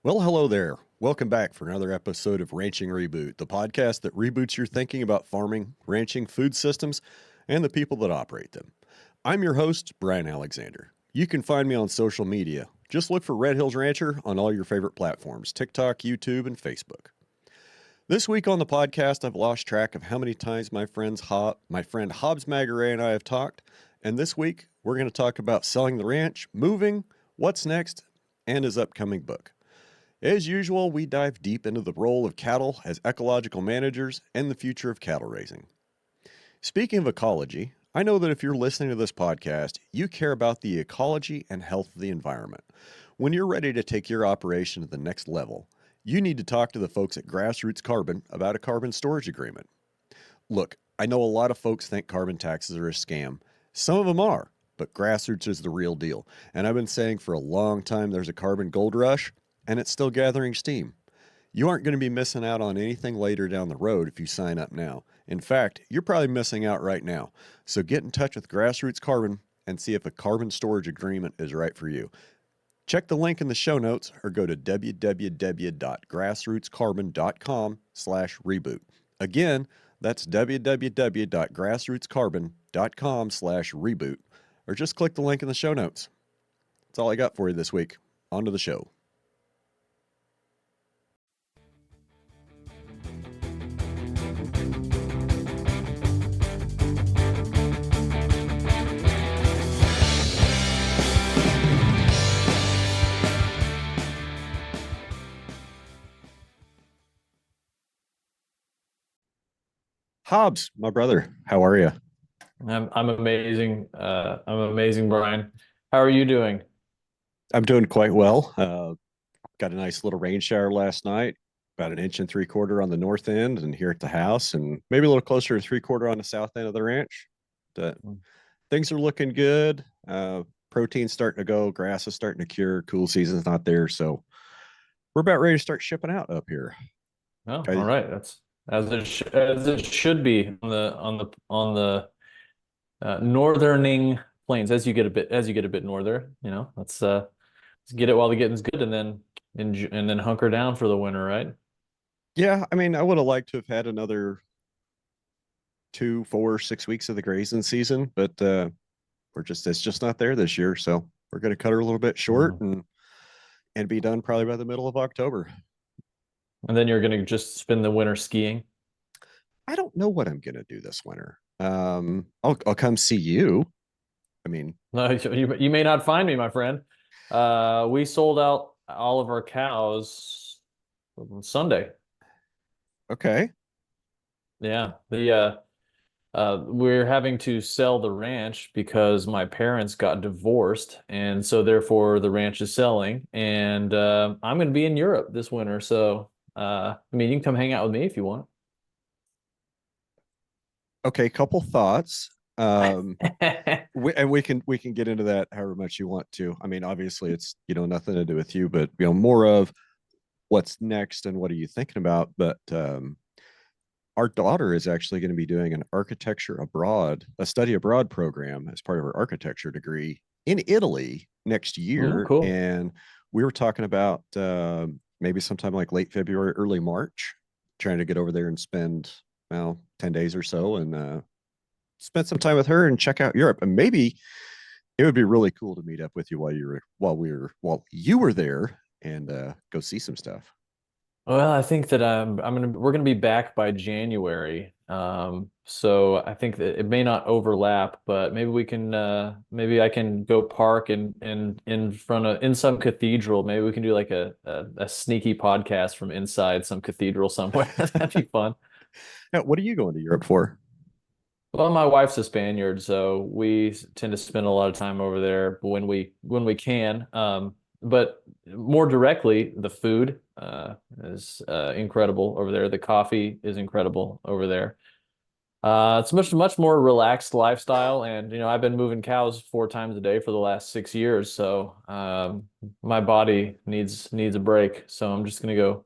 Well, hello there. Welcome back for another episode of Ranching Reboot, the podcast that reboots your thinking about farming, ranching, food systems, and the people that operate them. I'm your host, Brian Alexander. You can find me on social media. Just look for Red Hills Rancher on all your favorite platforms, TikTok, YouTube, and Facebook. This week on the podcast, I've lost track of how many times my friend Hobbs Magaret and I have talked, and this week we're going to talk about selling the ranch, moving, what's next, and his upcoming book. As usual, we dive deep into the role of cattle as ecological managers and the future of cattle raising. Speaking of ecology, I know that if you're listening to this podcast, you care about the ecology and health of the environment. When you're ready to take your operation to the next level, you need to talk to the folks at Grassroots Carbon about a carbon storage agreement. Look, I know a lot of folks think carbon taxes are a scam. Some of them are, but Grassroots is the real deal. And I've been saying for a long time there's a carbon gold rush, and it's still gathering steam. You aren't going to be missing out on anything later down the road if you sign up now. In fact, you're probably missing out right now. So get in touch with Grassroots Carbon and see if a carbon storage agreement is right for you. Check the link in the show notes or go to www.grassrootscarbon.com/reboot. Again, that's www.grassrootscarbon.com/reboot, or just click the link in the show notes. That's all I got for you this week. On to the show. Hobbs, my brother, how are you? I'm amazing. I'm amazing, Brian. How are you doing? I'm doing quite well. Got a nice little rain shower last night, about 1.75 inches on the north end and here at the house, and maybe a little closer to 3/4 on the south end of the ranch. But things are looking good. Protein's starting to go, grass is starting to cure, cool season's not there, so we're about ready to start shipping out up here. Oh, all right. That's as it should be on the northerning plains. As you get a bit northern, let's get it while the getting's good, and then hunker down for the winter, right? Yeah, I mean, I would have liked to have had another 2, 4, 6 weeks of the grazing season, but it's just not there this year. So we're going to cut her a little bit short and be done probably by the middle of October. And then you're going to just spend the winter skiing. I don't know what I'm going to do this winter. I'll come see you. I mean, No, you may not find me, my friend. We sold out all of our cows on Sunday. Okay. Yeah, we're having to sell the ranch because my parents got divorced, and so therefore the ranch is selling. And I'm going to be in Europe this winter, so I mean, you can come hang out with me if you want. Okay, couple thoughts. And we can get into that however much you want to. I mean, obviously it's nothing to do with you, but more of what's next and what are you thinking about. But our daughter is actually going to be doing an a study abroad program as part of her architecture degree in Italy next year. Oh, cool. And we were talking about maybe sometime like late February, early March, trying to get over there and spend 10 days or so and spend some time with her and check out Europe. And maybe it would be really cool to meet up with you while you were there and go see some stuff. Well, I think that we're gonna be back by January. So I think that it may not overlap, but maybe I can go park in some cathedral. Maybe we can do like a sneaky podcast from inside some cathedral somewhere. That'd be fun. Now, what are you going to Europe for? Well, my wife's a Spaniard, so we tend to spend a lot of time over there when we can. But more directly, the food is incredible over there. The coffee is incredible over there. It's much more relaxed lifestyle, and I've been moving cows 4 times a day for the last 6 years, so my body needs a break. So I'm just gonna go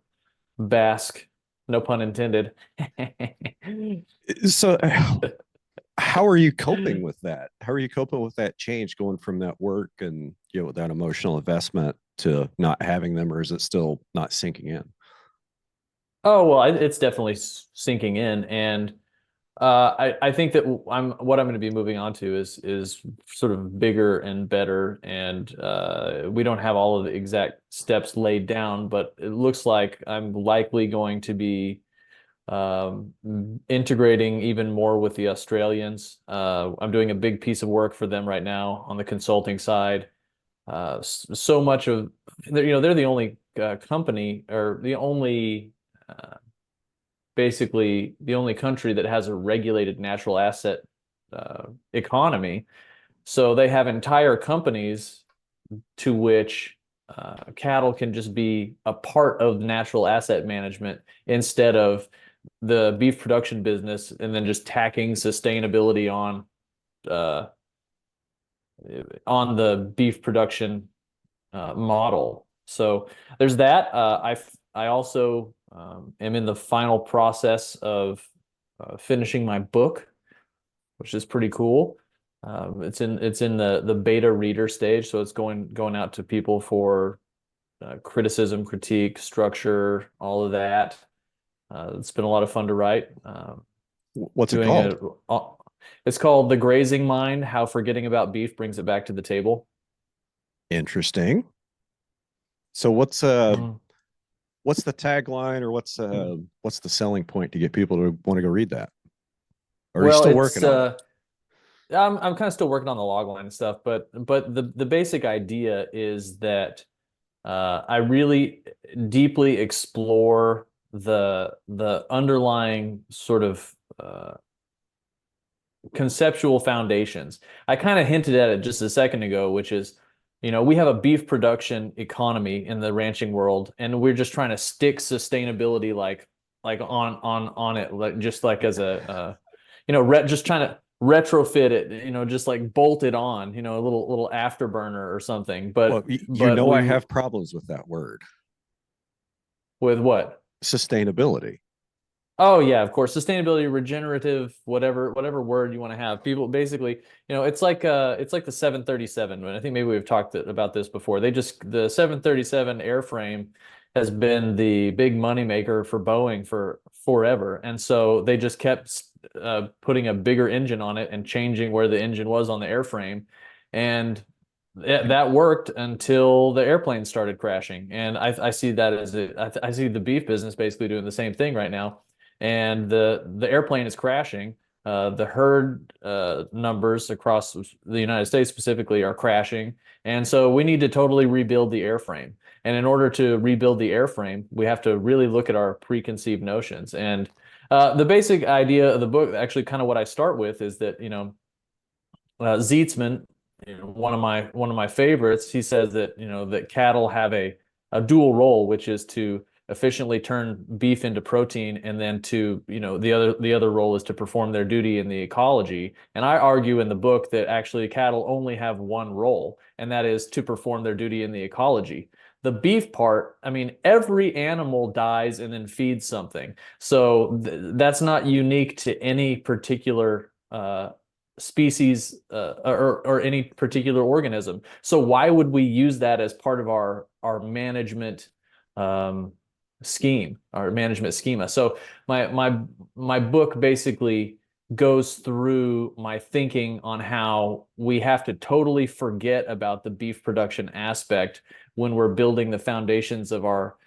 bask, no pun intended. So, how are you coping with that? How are you coping with that change, going from that work and that emotional investment to not having them, or is it still not sinking in? Oh, well, it's definitely sinking in, and I think that what I'm going to be moving on to is sort of bigger and better, and we don't have all of the exact steps laid down, but it looks like I'm likely going to be um, integrating even more with the Australians. I'm doing a big piece of work for them right now on the consulting side. So much of, they're the only company, or the only uh, basically the only country that has a regulated natural asset economy. So they have entire companies to which cattle can just be a part of natural asset management instead of the beef production business, and then just tacking sustainability uh, on the beef production model. So there's that. I also am in the final process of finishing my book, which is pretty cool. It's in the beta reader stage, so it's going out to people for criticism, critique, structure, all of that. It's been a lot of fun to write. What's it Doing called? it's called The Grazing Mind: How Forgetting About Beef Brings It Back to the Table. Interesting. So Mm. what's the tagline, or what's the selling point to get people to want to go read that? Or are you Well, still working on it? I'm kind of still working on the log line and stuff, but the basic idea is that I really deeply explore the underlying sort of conceptual foundations. I kind of hinted at it just a second ago, which is, we have a beef production economy in the ranching world, and we're just trying to stick sustainability like on it, like just like as just trying to retrofit it, just like bolt it on, a little afterburner or something. Well, But you but know I we have problems with that word, with what? sustainability. Oh yeah, of course. Sustainability, regenerative, whatever word you want to have. People basically, it's like the 737. And I think maybe we've talked about this before. The 737 airframe has been the big money maker for Boeing for forever. And so they just kept putting a bigger engine on it and changing where the engine was on the airframe. And that worked until the airplane started crashing. And I see that I see the beef business basically doing the same thing right now, and the airplane is crashing. The herd numbers across the United States specifically are crashing, and so we need to totally rebuild the airframe. And in order to rebuild the airframe, we have to really look at our preconceived notions. And the basic idea of the book, actually, kind of what I start with, is that Zeetzman, one of my favorites, he says that that cattle have a dual role, which is to efficiently turn beef into protein, and then to the other role is to perform their duty in the ecology. And I argue in the book that actually cattle only have one role, and that is to perform their duty in the ecology. The beef part, I mean, every animal dies and then feeds something. So that's not unique to any particular species or any particular organism. So why would we use that as part of our management um, scheme, our management schema? So my book basically goes through my thinking on how we have to totally forget about the beef production aspect when we're building the foundations of our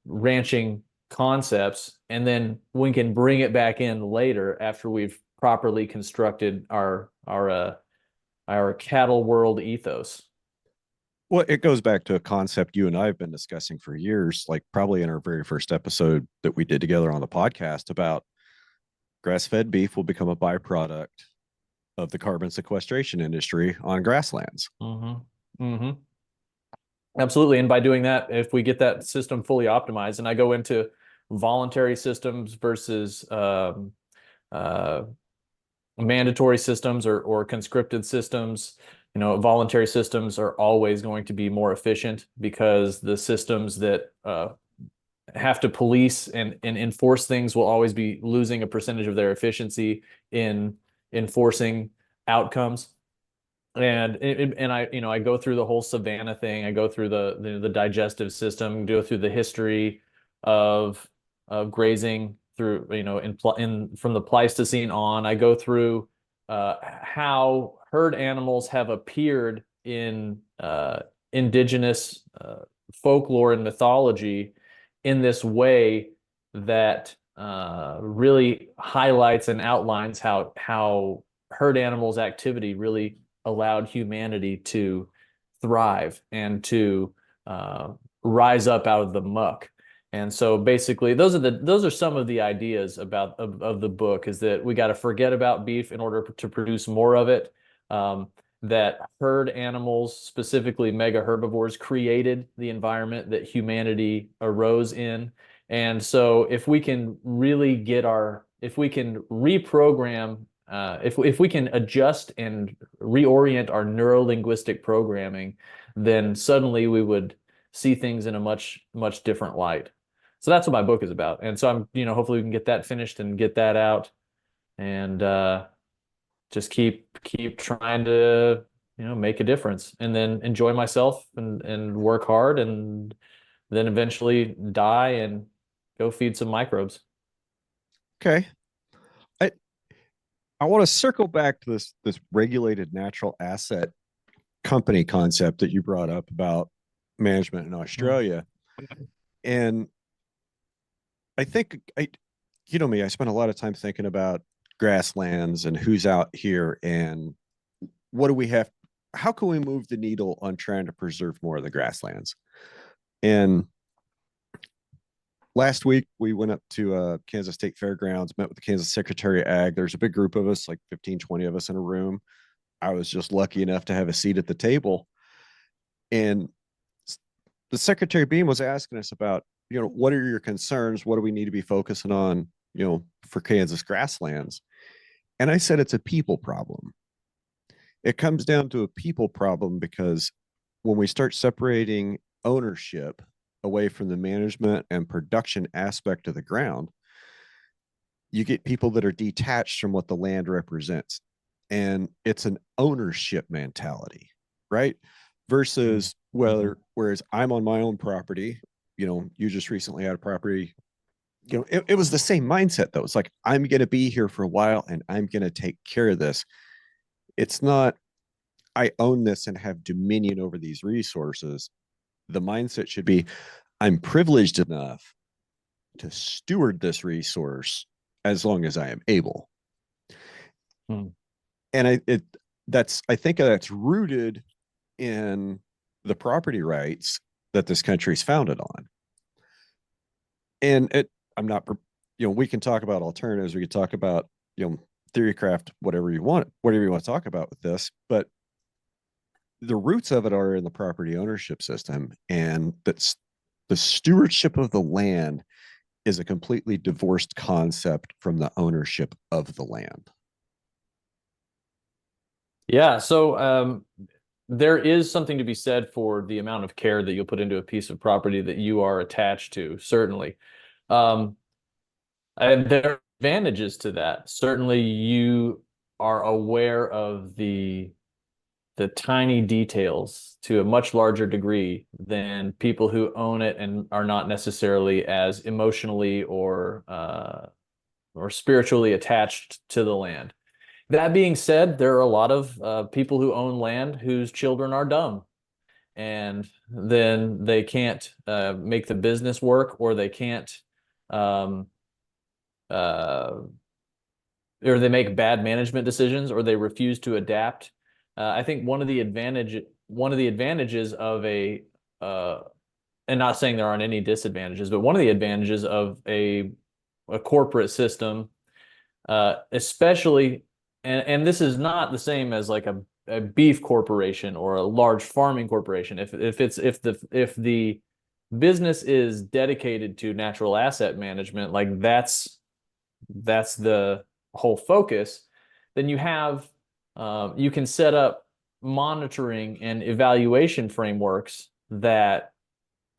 ranching concepts, and then we can bring it back in later after we've properly constructed our cattle world ethos. Well, it goes back to a concept you and I have been discussing for years, like probably in our very first episode that we did together on the podcast, about grass-fed beef will become a byproduct of the carbon sequestration industry on grasslands. Mm-hmm. Mm-hmm. Absolutely. And by doing that, if we get that system fully optimized, and I go into voluntary systems versus uh, mandatory systems or conscripted systems, voluntary systems are always going to be more efficient, because the systems that have to police and enforce things will always be losing a percentage of their efficiency in enforcing outcomes. and I go through the whole savanna thing. I go through the digestive system, go through the history of grazing through, in from the Pleistocene on. I go through how herd animals have appeared in indigenous folklore and mythology in this way that really highlights and outlines how herd animals activity really allowed humanity to thrive and to rise up out of the muck. And so basically those are some of the ideas of the book, is that we got to forget about beef in order to produce more of it. That herd animals, specifically mega herbivores, created the environment that humanity arose in. And so if we can really if we can reprogram, if we can adjust and reorient our neurolinguistic programming, then suddenly we would see things in a much, much different light. So that's what my book is about. And so hopefully we can get that finished and get that out, and just keep trying to, make a difference, and then enjoy myself and work hard, and then eventually die and go feed some microbes. Okay. I I want to circle back to this regulated natural asset company concept that you brought up about management in Australia. And I think you know me, I spent a lot of time thinking about grasslands and who's out here and what do we have, how can we move the needle on trying to preserve more of the grasslands. And last week we went up to Kansas State Fairgrounds, met with the Kansas Secretary of Ag. There's a big group of us, like 15, 20 of us in a room. I was just lucky enough to have a seat at the table. And the Secretary Beam was asking us about, what are your concerns? What do we need to be focusing on, for Kansas grasslands? And I said, it's a people problem. It comes down to a people problem because when we start separating ownership away from the management and production aspect of the ground, you get people that are detached from what the land represents. And it's an ownership mentality, right? Versus whereas I'm on my own property, you just recently had a property, it was the same mindset though. It's like, I'm going to be here for a while and I'm going to take care of this. It's not, I own this and have dominion over these resources. The mindset should be, I'm privileged enough to steward this resource as long as I am able. Hmm. And I think that's rooted in the property rights that this country is founded on. And I'm not, we can talk about alternatives. We could talk about, theorycraft, whatever you want to talk about with this, but the roots of it are in the property ownership system. And that's the stewardship of the land is a completely divorced concept from the ownership of the land. Yeah, so there is something to be said for the amount of care that you'll put into a piece of property that you are attached to, certainly. And there are advantages to that. Certainly, you are aware of the tiny details to a much larger degree than people who own it and are not necessarily as emotionally or spiritually attached to the land. That being said, there are a lot of people who own land whose children are dumb, and then they can't make the business work, or they can't, um, uh, or they make bad management decisions, or they refuse to adapt. I think one of the advantages of and not saying there aren't any disadvantages, but one of the advantages of a corporate system, especially, and this is not the same as like a beef corporation or a large farming corporation. If the business is dedicated to natural asset management, like that's the whole focus, then you can set up monitoring and evaluation frameworks that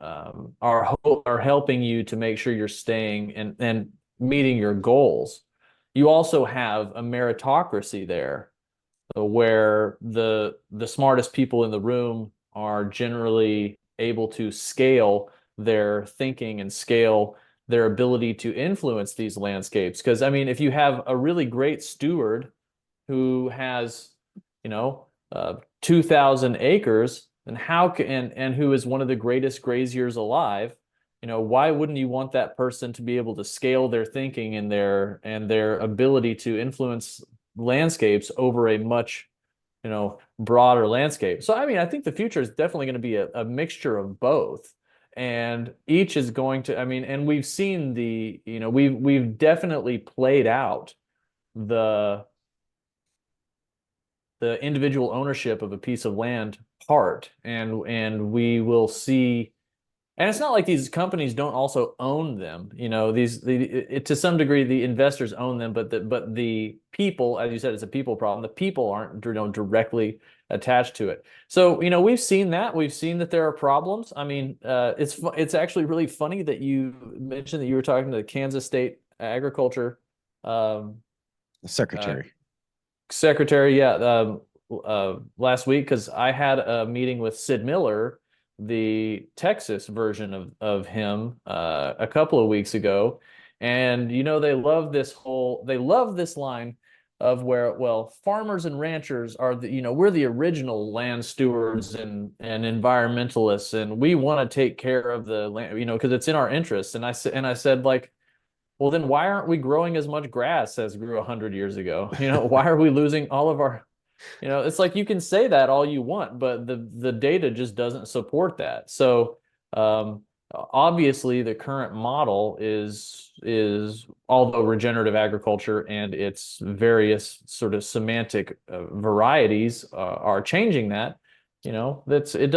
are helping you to make sure you're staying and meeting your goals. You also have a meritocracy there. where the smartest people in the room are generally able to scale their thinking and scale their ability to influence these landscapes. Because I mean, if you have a really great steward who has, you know, 2,000 acres, and and who is one of the greatest graziers alive, why wouldn't you want that person to be able to scale their thinking and their ability to influence landscapes over a much, broader landscape? So I mean, I think the future is definitely going to be a mixture of both. And each is going to, I mean, and we've seen we've definitely played out the individual ownership of a piece of land part, and we will see. And it's not like these companies don't also own them. To some degree, the investors own them, but the people, as you said, it's a people problem. The people aren't, directly attached to it. So, we've seen that. We've seen that there are problems. I mean, it's actually really funny that you mentioned that you were talking to the Kansas State Agriculture Secretary. secretary, yeah, last week, because I had a meeting with Sid Miller, the Texas version of him, a couple of weeks ago. And they love this line of where, well, farmers and ranchers are we're the original land stewards and environmentalists, and we want to take care of the land, because it's in our interest. And I said, like, well, then why aren't we growing as much grass as grew 100 years ago? Why are we losing all of our, it's like you can say that all you want, but the data just doesn't support that. So obviously the current model is although regenerative agriculture and its various sort of semantic varieties are changing that, it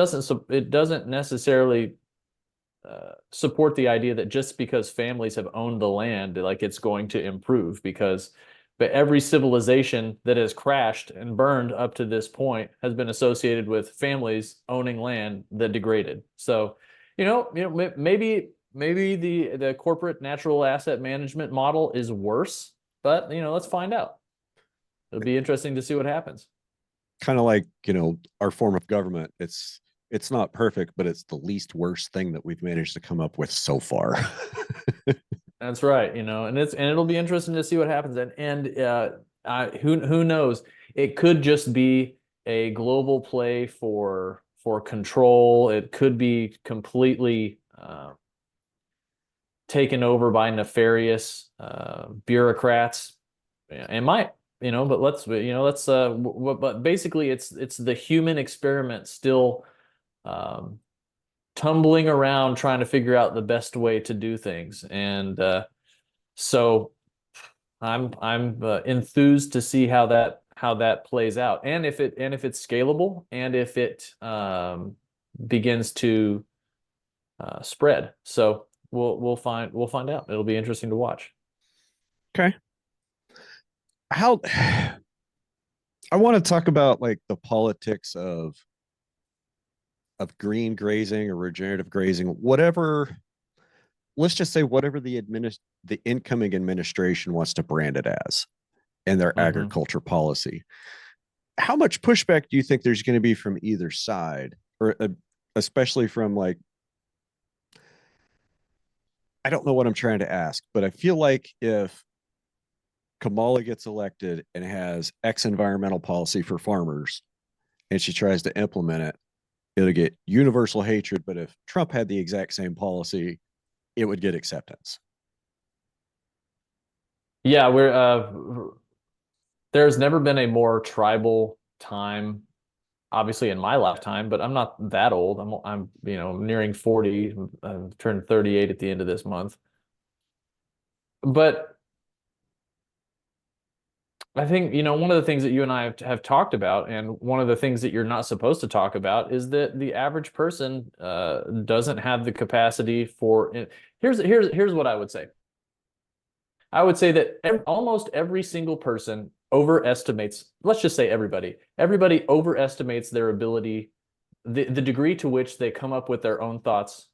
doesn't necessarily support the idea that just because families have owned the land, like it's going to improve, but every civilization that has crashed and burned up to this point has been associated with families owning land that degraded. So, maybe the corporate natural asset management model is worse, but let's find out. It'll be interesting to see what happens. Kind of like, our form of government. It's not perfect, but it's the least worst thing that we've managed to come up with so far. That's right, and it'll be interesting to see what happens. Who knows? It could just be a global play for control. It could be completely taken over by nefarious bureaucrats. It might, but but basically it's the human experiment still tumbling around trying to figure out the best way to do things. And so I'm enthused to see how that plays out, and if it's scalable, and if it begins to spread. So we'll find out. It'll be interesting to watch. Okay. How I want to talk about like the politics of green grazing or regenerative grazing, whatever. Let's just say whatever the incoming administration wants to brand it as and their agriculture policy. How much pushback do you think there's going to be from either side, or especially from, like, I don't know what I'm trying to ask, but I feel like if Kamala gets elected and has X environmental policy for farmers and she tries to implement it, it'll get universal hatred. But if Trump had the exact same policy, it would get acceptance. Yeah, there's never been a more tribal time, obviously in my lifetime, but I'm not that old. I'm nearing 40. I've turned 38 at the end of this month. But I think, one of the things that you and I have talked about, and one of the things that you're not supposed to talk about, is that the average person doesn't have the capacity for. Here's what I would say. I would say that almost every single person overestimates, let's just say everybody overestimates their ability, the degree to which they come up with their own thoughts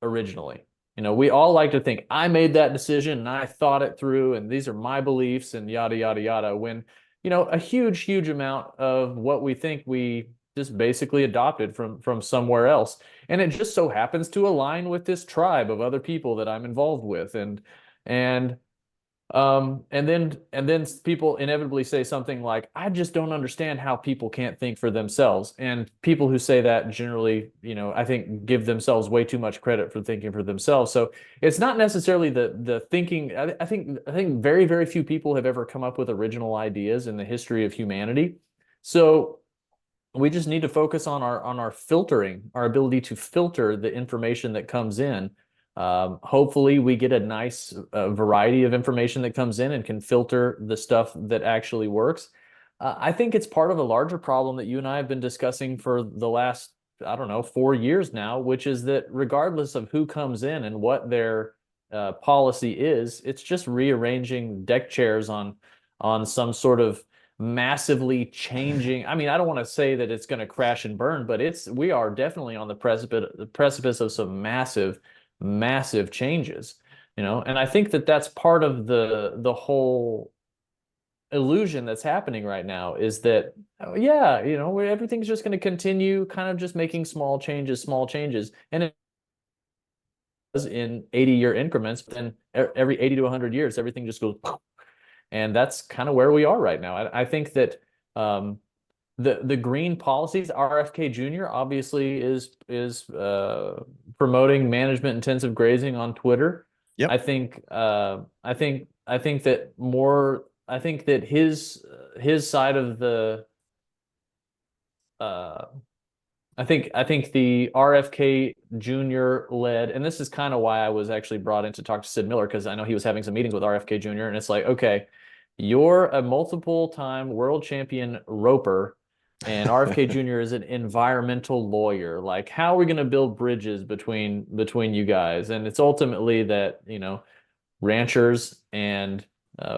originally. We all like to think, I made that decision and I thought it through and these are my beliefs and yada, yada, yada. When, a huge amount of what we think we just basically adopted from somewhere else. And it just so happens to align with this tribe of other people that I'm involved with. And and then people inevitably say something like, I just don't understand how people can't think for themselves. And people who say that generally, I think give themselves way too much credit for thinking for themselves. So it's not necessarily the thinking. I think very few people have ever come up with original ideas in the history of humanity. So we just need to focus on our filtering, our ability to filter the information that comes in. Hopefully we get a nice variety of information that comes in and can filter the stuff that actually works. I think it's part of a larger problem that you and I have been discussing for the last, I don't know, 4 years now, which is that regardless of who comes in and what their policy is, it's just rearranging deck chairs on some sort of massively changing. I mean, I don't want to say that it's going to crash and burn, but we are definitely on the precipice of some massive changes, and I think that that's part of the whole illusion that's happening right now is that, oh, yeah, where everything's just going to continue kind of just making small changes, and it does in 80-year increments, but then every 80 to 100 years everything just goes and that's kind of where we are right now. I think that the green policies, RFK Jr. obviously is promoting management intensive grazing on Twitter. Yep. I think that his side of the uh, I think the RFK Jr. led, and this is kind of why I was actually brought in to talk to Sid Miller, because I know he was having some meetings with RFK Jr. And it's like, okay, you're a multiple time world champion roper, and RFK Jr. is an environmental lawyer. Like, how are we going to build bridges between you guys? And it's ultimately that, ranchers and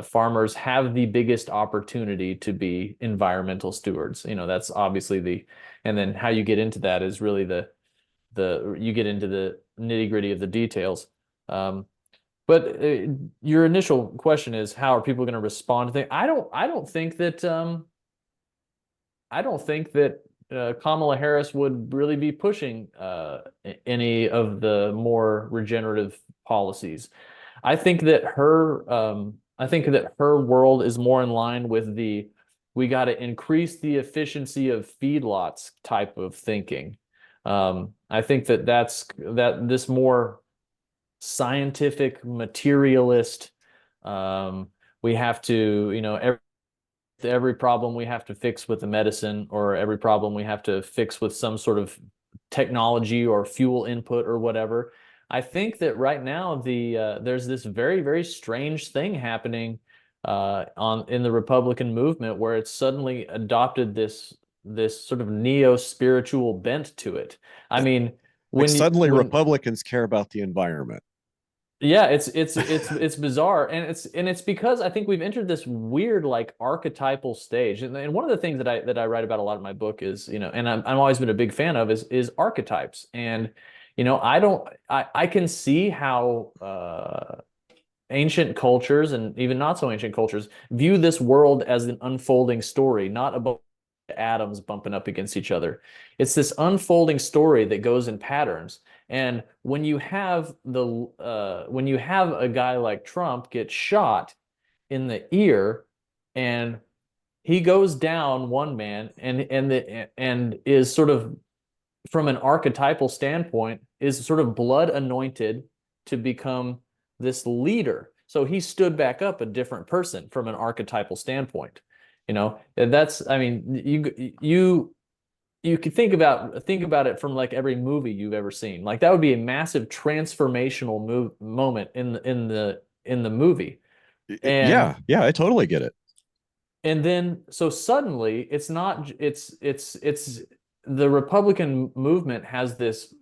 farmers have the biggest opportunity to be environmental stewards. That's obviously and then how you get into that is really you get into the nitty-gritty of the details. But your initial question is, how are people going to respond to things? I don't think that Kamala Harris would really be pushing any of the more regenerative policies. I think that her world is more in line with we got to increase the efficiency of feedlots type of thinking. I think that this more scientific materialist, we have to, every problem we have to fix with the medicine, or every problem we have to fix with some sort of technology or fuel input or whatever. I think that right now there's this very strange thing happening in the Republican movement, where it's suddenly adopted this sort of neo-spiritual bent to it. I mean, Like suddenly when Republicans care about the environment. yeah, it's bizarre, and it's because I think we've entered this weird like archetypal stage, and one of the things that I write about a lot in my book is, and I'm always been a big fan of is archetypes. And I can see how ancient cultures and even not so ancient cultures view this world as an unfolding story, not about atoms bumping up against each other. It's this unfolding story that goes in patterns. And when you have a guy like Trump get shot in the ear, and he goes down one man, and is sort of, from an archetypal standpoint, is sort of blood anointed to become this leader. So he stood back up a different person from an archetypal standpoint. And that's, I mean, you could think about it from like every movie you've ever seen. Like, that would be a massive transformational moment in the movie. And Yeah, I totally get it. then so suddenly it's not it's the Republican movement has this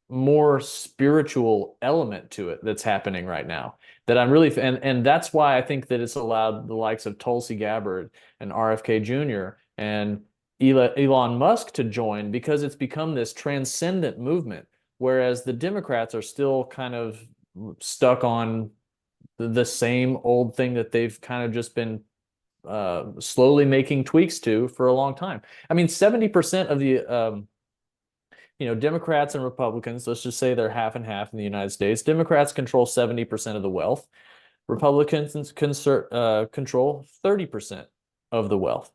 more spiritual element to it that's happening right now, that I'm really, and that's why I think that it's allowed the likes of Tulsi Gabbard and RFK Jr. and Elon Musk to join, because it's become this transcendent movement, whereas the Democrats are still kind of stuck on the same old thing that they've kind of just been slowly making tweaks to for a long time. I mean, 70% of the Democrats and Republicans, let's just say they're half and half in the United States. Democrats control 70% of the wealth. Republicans control 30% of the wealth.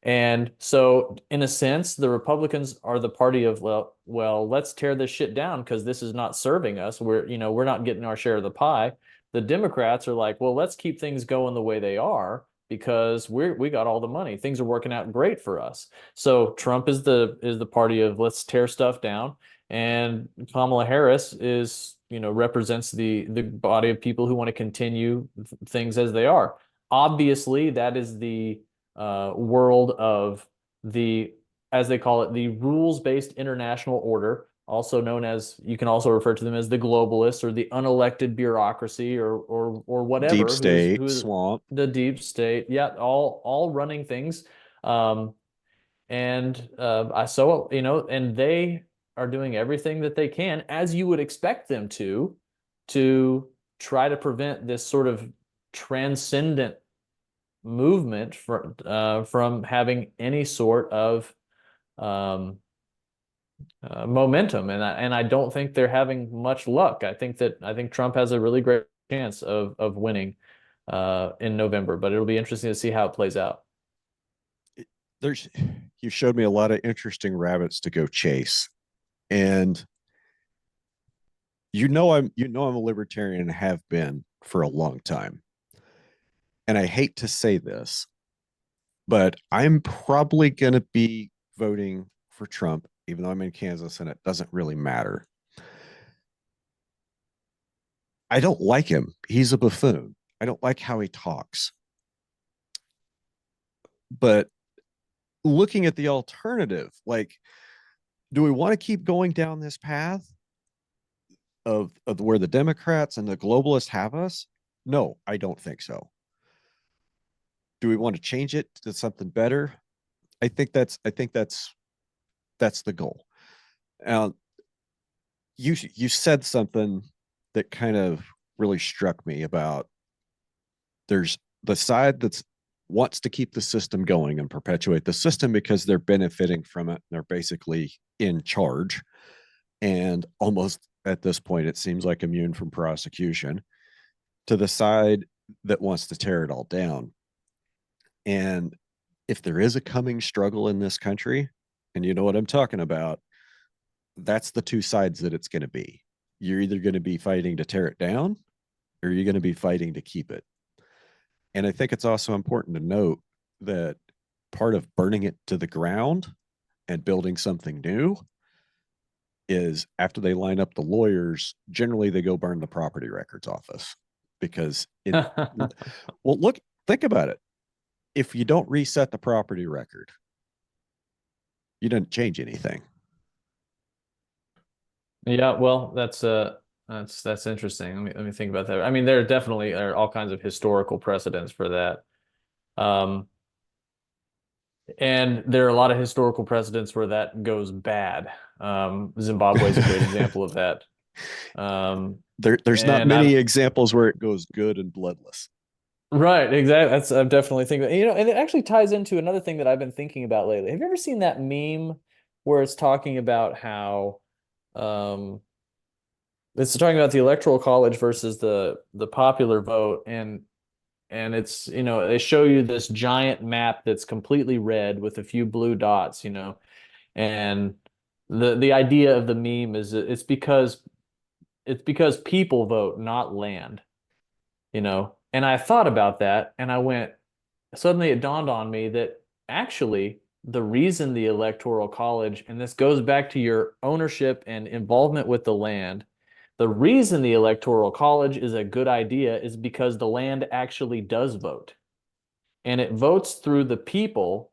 And so, in a sense, the Republicans are the party of, well, let's tear this shit down because this is not serving us. We're not getting our share of the pie. The Democrats are like, well, let's keep things going the way they are because we got all the money. Things are working out great for us. So Trump is the party of let's tear stuff down, and Kamala Harris represents the body of people who want to continue things as they are. Obviously, that is the world of as they call it, the rules-based international order, also known as, you can also refer to them as the globalists or the unelected bureaucracy or whatever. Deep state, who's swamp. the deep state. Yeah, all running things. And and they are doing everything that they can, as you would expect them to try to prevent this sort of transcendent movement from having any sort of momentum, and I don't think they're having much luck. I think Trump has a really great chance of winning in November, but it'll be interesting to see how it plays out. You showed me a lot of interesting rabbits to go chase, and I'm a libertarian and have been for a long time. And I hate to say this, but I'm probably going to be voting for Trump, even though I'm in Kansas and it doesn't really matter. I don't like him. He's a buffoon. I don't like how he talks. But looking at the alternative, like, do we want to keep going down this path of where the Democrats and the globalists have us? No, I don't think so. Do we want to change it to something better? I think that's the goal. You said something that kind of really struck me about there's the side that's wants to keep the system going and perpetuate the system because they're benefiting from it. They're basically in charge and almost at this point it seems like immune from prosecution, to the side that wants to tear it all down. And if there is a coming struggle in this country, and you know what I'm talking about, that's the two sides that it's going to be. You're either going to be fighting to tear it down or you're going to be fighting to keep it. And I think it's also important to note that part of burning it to the ground and building something new is after they line up the lawyers, generally they go burn the property records office because think about it. If you don't reset the property record, you didn't change anything. Yeah, well, that's interesting. Let me think about that. I mean, there definitely are all kinds of historical precedents for that. And there are a lot of historical precedents where that goes bad. Zimbabwe is a great example of that. There's not many examples where it goes good and bloodless. Right, exactly. I'm definitely thinking, and it actually ties into another thing that I've been thinking about lately. Have you ever seen that meme where it's talking about how it's talking about the Electoral College versus the popular vote, and it's, they show you this giant map that's completely red with a few blue dots, and the idea of the meme is it's because people vote, not land, And I thought about that and suddenly it dawned on me that actually the reason the Electoral College, and this goes back to your ownership and involvement with the land, the reason the Electoral College is a good idea is because the land actually does vote. And it votes through the people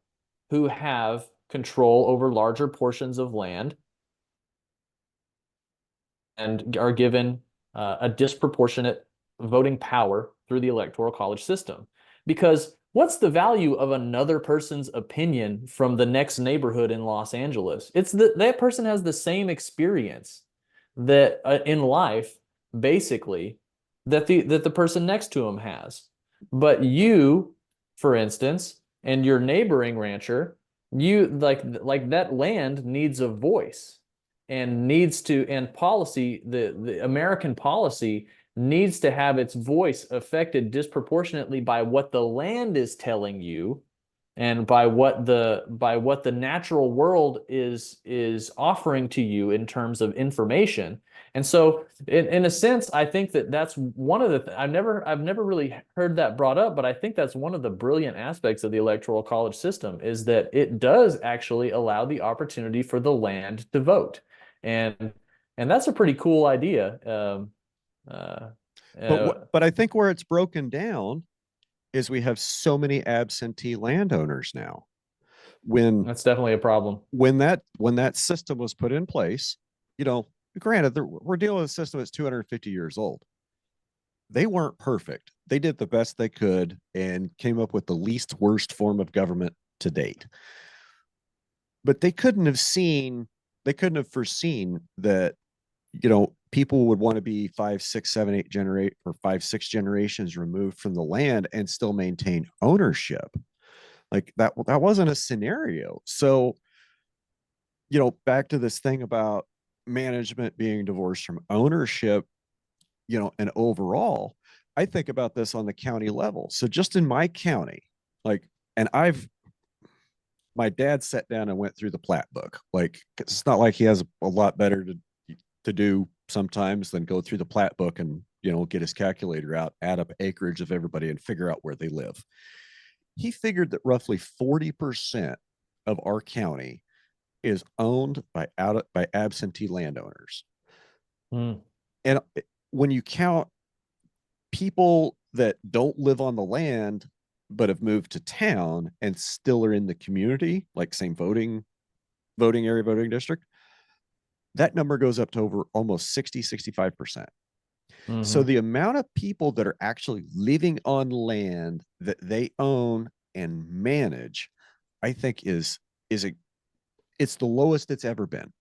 who have control over larger portions of land and are given a disproportionate voting power through the Electoral College system. Because what's the value of another person's opinion from the next neighborhood in Los Angeles? It's that person has the same experience that in life, basically, that the person next to him has. But you for instance, and your neighboring rancher, you like that land needs a voice and needs to, and policy, the American policy needs to have its voice affected disproportionately by what the land is telling you and by what the natural world is offering to you in terms of information. And so in a sense, I think that that's one of the I've never really heard that brought up, but I think that's one of the brilliant aspects of the electoral college system is that it does actually allow the opportunity for the land to vote. And that's a pretty cool idea. Uh, But I think where it's broken down is we have so many absentee landowners now. When that's definitely a problem. when that system was put in place, you know, granted, we're dealing with a system that's 250 years old. They weren't perfect. They did the best they could and came up with the least worst form of government to date. But they couldn't have foreseen that, people would want to be 5, 6, 7, 8 generations removed from the land and still maintain ownership. Like that wasn't a scenario. So, back to this thing about management being divorced from ownership, and overall, I think about this on the county level. So just in my county, like, and my dad sat down and went through the plat book. Like, it's not like he has a lot better to do sometimes than go through the plat book and, get his calculator out, add up acreage of everybody and figure out where they live. He figured that roughly 40% of our county is owned by absentee landowners. Mm. And when you count people that don't live on the land but have moved to town and still are in the community, like same voting area, voting district, that number goes up to over almost 60-65%. So the amount of people that are actually living on land that they own and manage, I think it's the lowest it's ever been.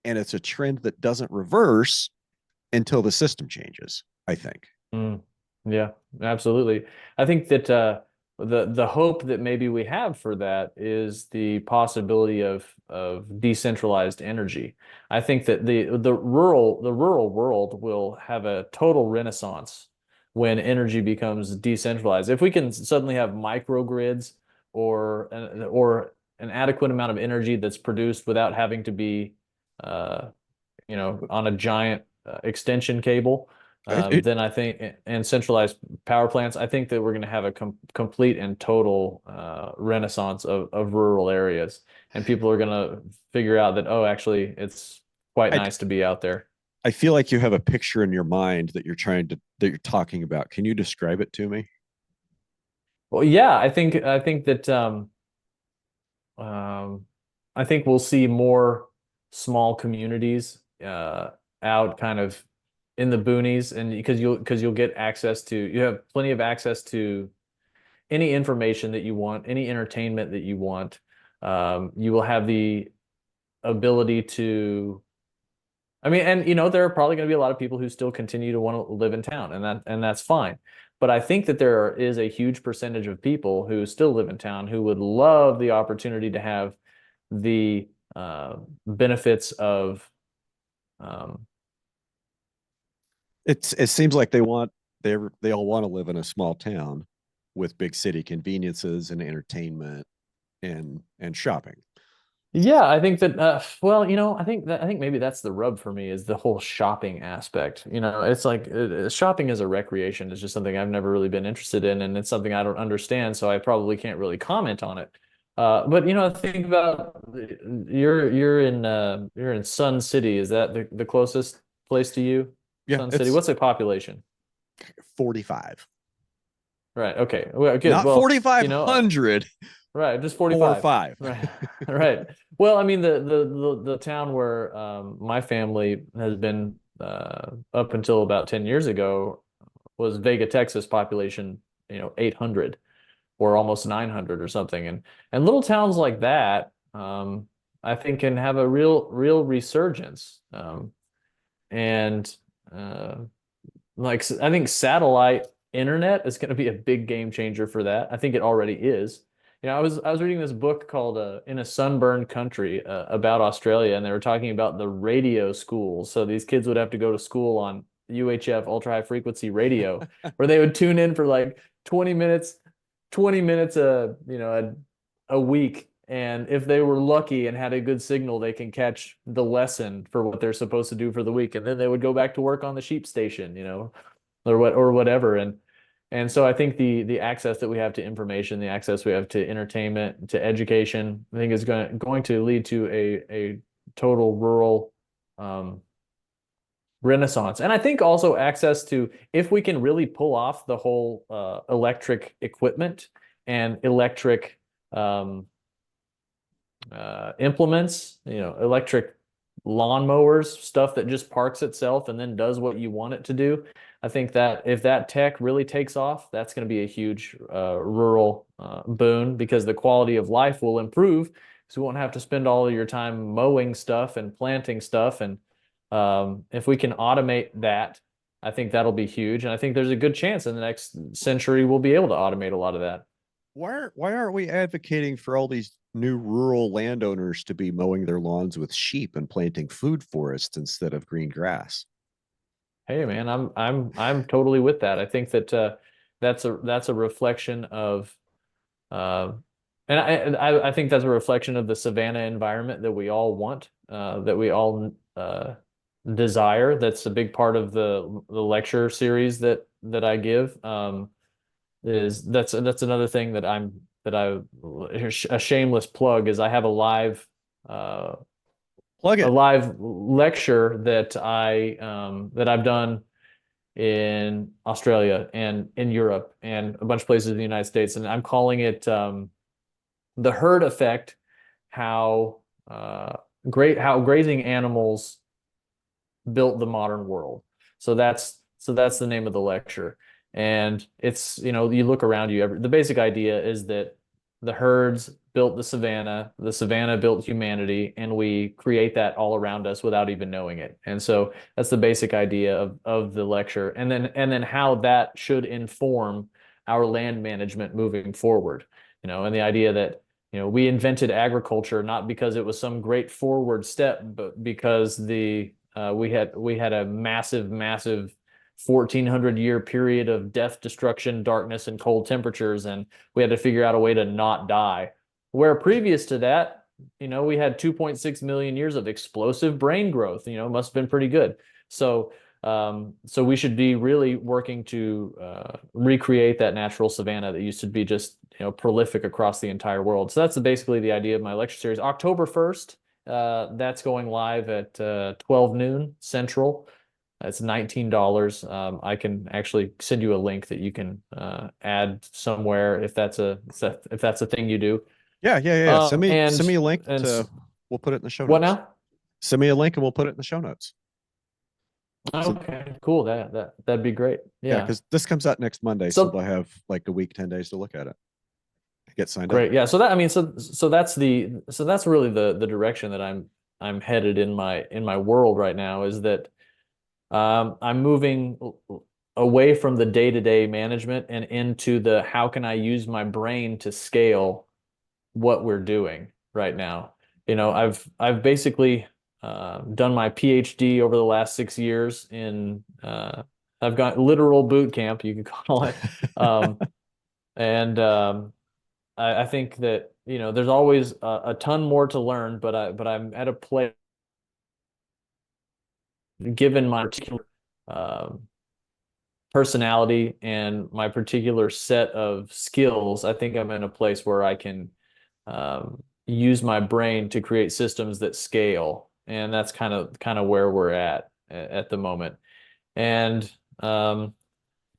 And it's a trend that doesn't reverse until the system changes, I think. Mm. Yeah, absolutely. I think that the hope that maybe we have for that is the possibility of decentralized energy. I think that the rural world will have a total renaissance when energy becomes decentralized. If we can suddenly have microgrids or an adequate amount of energy that's produced without having to be on a giant extension cable, then I think, and centralized power plants, I think that we're going to have a complete and total renaissance of rural areas, and people are going to figure out that, oh, actually, it's quite I, nice to be out there. I feel like you have a picture in your mind that you're talking about. Can you describe it to me? Well, yeah, I think that um, I think we'll see more small communities out kind of in the boonies, and because you'll get access to, you have plenty of access to any information that you want, any entertainment that you want. You will have the ability to, I mean, and there are probably going to be a lot of people who still continue to want to live in town, and that's fine. But I think that there is a huge percentage of people who still live in town who would love the opportunity to have the benefits of um, It seems like they all want to live in a small town with big city conveniences and entertainment and shopping. Yeah, I think that well, I think maybe that's the rub for me is the whole shopping aspect. It's like shopping as a recreation is just something I've never really been interested in, and it's something I don't understand, so I probably can't really comment on it. But think about you're in Sun City. Is that the closest place to you? Yeah, Sun City. it's What's the population? 45. Right. Okay. Well, good. Not Well, 4,500. right, just Or 45. five. Right. Right. Well, I mean the town where my family has been up until about 10 years ago was Vega, Texas, population, 800 or almost 900 or something. And little towns like that I think can have a real resurgence. And like I think satellite internet is going to be a big game changer for that. I think it already is. I was reading this book called "In a Sunburned Country" about Australia, and they were talking about the radio schools. So these kids would have to go to school on UHF, ultra high frequency radio, where they would tune in for like 20 minutes, 20 minutes a week. And if they were lucky and had a good signal, they can catch the lesson for what they're supposed to do for the week. And then they would go back to work on the sheep station, or whatever. And so I think the access that we have to information, the access we have to entertainment, to education, I think is going to lead to a total rural renaissance. And I think also access to, if we can really pull off the whole electric equipment and electric implements, electric lawnmowers, stuff that just parks itself and then does what you want it to do. I think that if that tech really takes off, that's going to be a huge rural boon, because the quality of life will improve, because we won't have to spend all of your time mowing stuff and planting stuff. And if we can automate that, I think that'll be huge. And I think there's a good chance in the next century we'll be able to automate a lot of that. Why aren't we advocating for all these new rural landowners to be mowing their lawns with sheep and planting food forests instead of green grass? Hey man, I'm totally with that. I think that that's a reflection of uh, and I think that's a reflection of the savanna environment that we all want, that we all desire. That's a big part of the lecture series that I give. That's another thing a shameless plug is I have uh Plug a it. live lecture that I've done in Australia and in Europe and a bunch of places in the United States, and I'm calling it the herd effect. How how grazing animals built the modern world. So that's the name of the lecture. And it's, you look around you, the basic idea is that the herds built the savannah built humanity, and we create that all around us without even knowing it. And so that's the basic idea of the lecture. And then how that should inform our land management moving forward. And the idea that, we invented agriculture not because it was some great forward step, but because we had a massive 1400-year period of death, destruction, darkness, and cold temperatures, and we had to figure out a way to not die. Where previous to that, we had 2.6 million years of explosive brain growth. Must have been pretty good. So we should be really working to recreate that natural savanna that used to be just prolific across the entire world. So that's basically the idea of my lecture series. October 1st, that's going live at 12 noon Central. It's $19. I can actually send you a link that you can add somewhere if that's a thing you do. Yeah. Send me a link And we'll put it in the show what notes. now? Send me a link and we'll put it in the show notes. So Okay, cool. That'd be great. yeah, Yeah. because this comes out next Monday, so they'll have like a week, 10 days to look at it. Get signed up. Great. Yeah. So that's really the direction that I'm headed in my world right now, is that I'm moving away from the day-to-day management and into the how can I use my brain to scale what we're doing right now. I've basically done my PhD over the last 6 years in I've got literal boot camp, you could call it. And I think that there's always a ton more to learn, but I'm at a place, given my particular personality and my particular set of skills. I think I'm in a place where I can use my brain to create systems that scale, and that's kind of where we're at the moment. And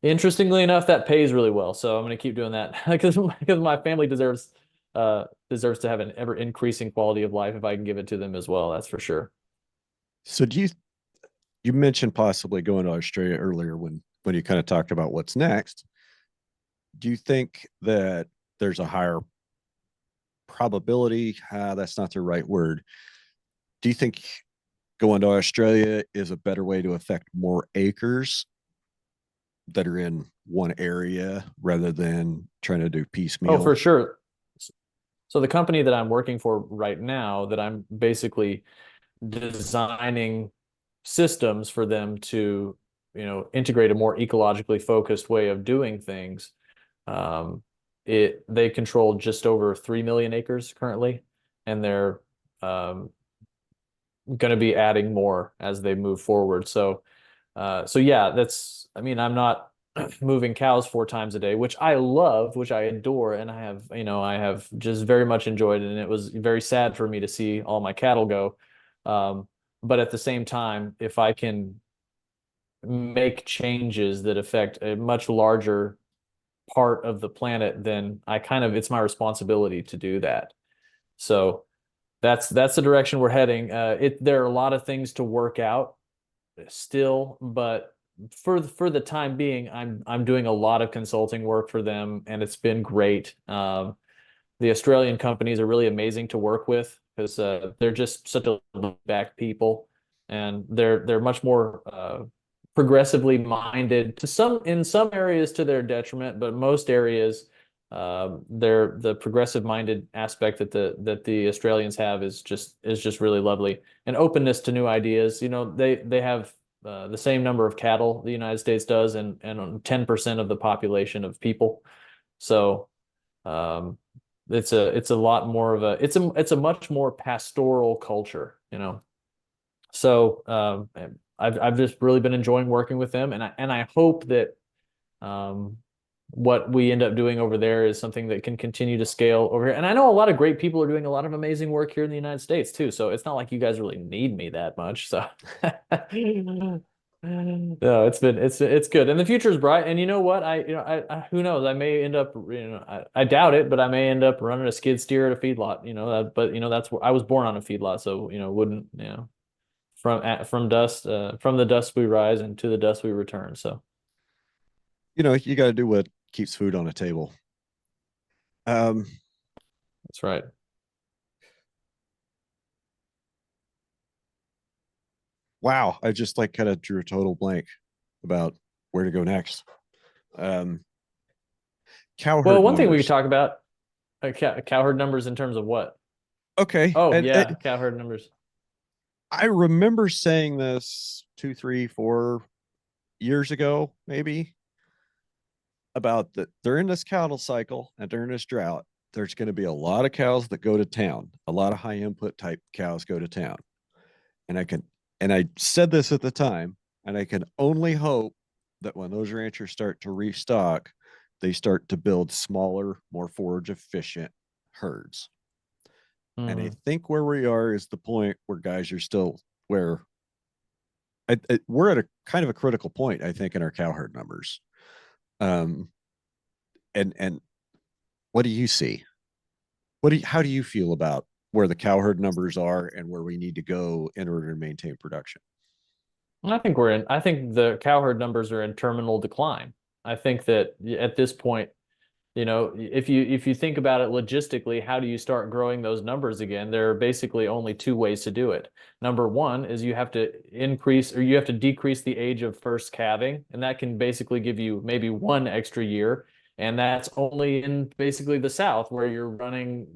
interestingly enough, that pays really well, so I'm going to keep doing that because my family deserves to have an ever increasing quality of life if I can give it to them as well. That's for sure. So you mentioned possibly going to Australia earlier when you kind of talked about what's next. Do you think that there's a higher probability? That's not the right word. Do you think going to Australia is a better way to affect more acres that are in one area rather than trying to do Oh, piecemeal? for sure. So the company that I'm working for right now, that I'm basically designing systems for them to, integrate a more ecologically focused way of doing things. Um, they control just over 3 million acres currently, and they're um, going to be adding more as they move forward. So yeah, I mean, I'm not moving cows 4 times a day, which I love, which I adore, and I have just very much enjoyed it. And it was very sad for me to see all my cattle go. Um, but at the same time, if I can make changes that affect a much larger part of the planet, then it's my responsibility to do that. So that's the direction we're heading. There are a lot of things to work out still, but for the time being, I'm doing a lot of consulting work for them, and it's been great. The Australian companies are really amazing to work with because they're just such a back people, and they're much more progressively minded in some areas to their detriment, but most areas, they're the progressive minded aspect that the Australians have is just really lovely, and openness to new ideas. They have the same number of cattle the United States does, and 10% of the population of people. So um, it's a lot more of it's a much more pastoral culture. So I've just really been enjoying working with them, and I hope that um, what we end up doing over there is something that can continue to scale over here. And I know a lot of great people are doing a lot of amazing work here in the United States too. So it's not like you guys really need me that much. So no, it's good, and the future is bright. And you know what? Who knows? I may end up, I doubt it, but I may end up running a skid steer at a feedlot. But that's where I was born, on a feedlot, so wouldn't from the dust we rise, and to the dust we return. So You got to do what keeps food on the table. Um, that's right. wow, I just like kind of drew a total blank about where to go next. Um, cow Well, herd one thing we could numbers. talk about, cow herd numbers in terms of what? Okay, Oh and yeah, cow herd numbers. I remember saying this 2, 3, 4 years ago, maybe, about that during this cattle cycle and during this drought, there's going to be a lot of cows that go to town. A lot of high input type cows go to town. And I said this at the time, and I can only hope that when those ranchers start to restock, they start to build smaller, more forage efficient herds. And I Hmm. think where we are is the point where guys are still where we're at a kind of a critical point, I think, in our cow herd numbers. Um, and what do you see? How do you feel about where the cow herd numbers are and where we need to go in order to maintain production? I think the cow herd numbers are in terminal decline. I think that at this point, if you think about it logistically, how do you start growing those numbers again? There are basically only two ways to do it. Number one is you have to decrease the age of first calving, and that can basically give you maybe one extra year. And that's only in basically the South, where you're running,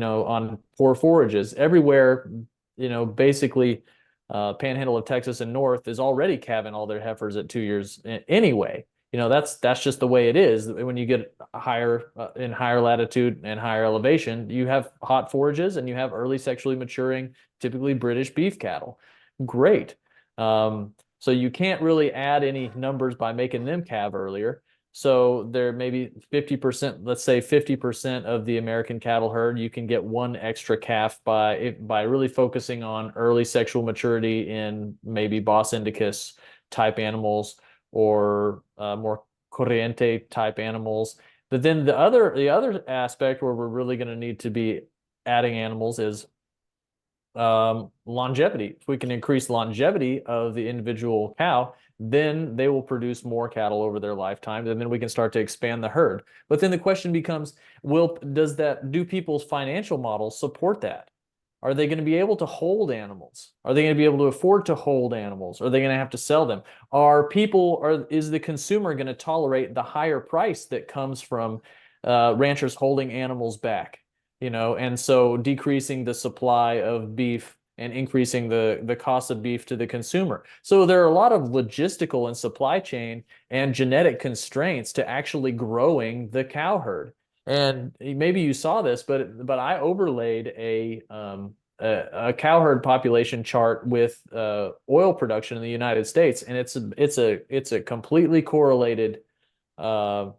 on poor forages. Everywhere, basically, panhandle of Texas and north is already calving all their heifers at 2 years anyway. That's just the way it is. When you get higher in higher latitude and higher elevation, you have hot forages, and you have early sexually maturing, typically British beef cattle. Great. So you can't really add any numbers by making them calve earlier. So there may be 50%, let's say 50% of the American cattle herd, you can get one extra calf by really focusing on early sexual maturity in maybe Bos indicus type animals, or more corriente type animals. But then the other aspect where we're really going to need to be adding animals is longevity. If we can increase longevity of the individual cow, then they will produce more cattle over their lifetime, and then we can start to expand the herd. But then the question becomes, do people's financial models support that? Are they going to be able to hold animals? Are they going to be able to afford to hold animals? Are they going to have to sell them? Is the consumer going to tolerate the higher price that comes from ranchers holding animals back? And so decreasing the supply of beef and increasing the cost of beef to the consumer. So there are a lot of logistical and supply chain and genetic constraints to actually growing the cow herd. And maybe you saw this, but I overlaid a cow herd population chart with oil production in the United States, and it's a completely correlated chart.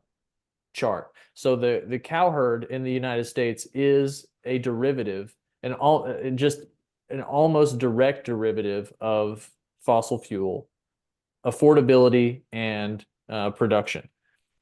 So the cow herd in the United States is a derivative, just an almost direct derivative of fossil fuel affordability and production.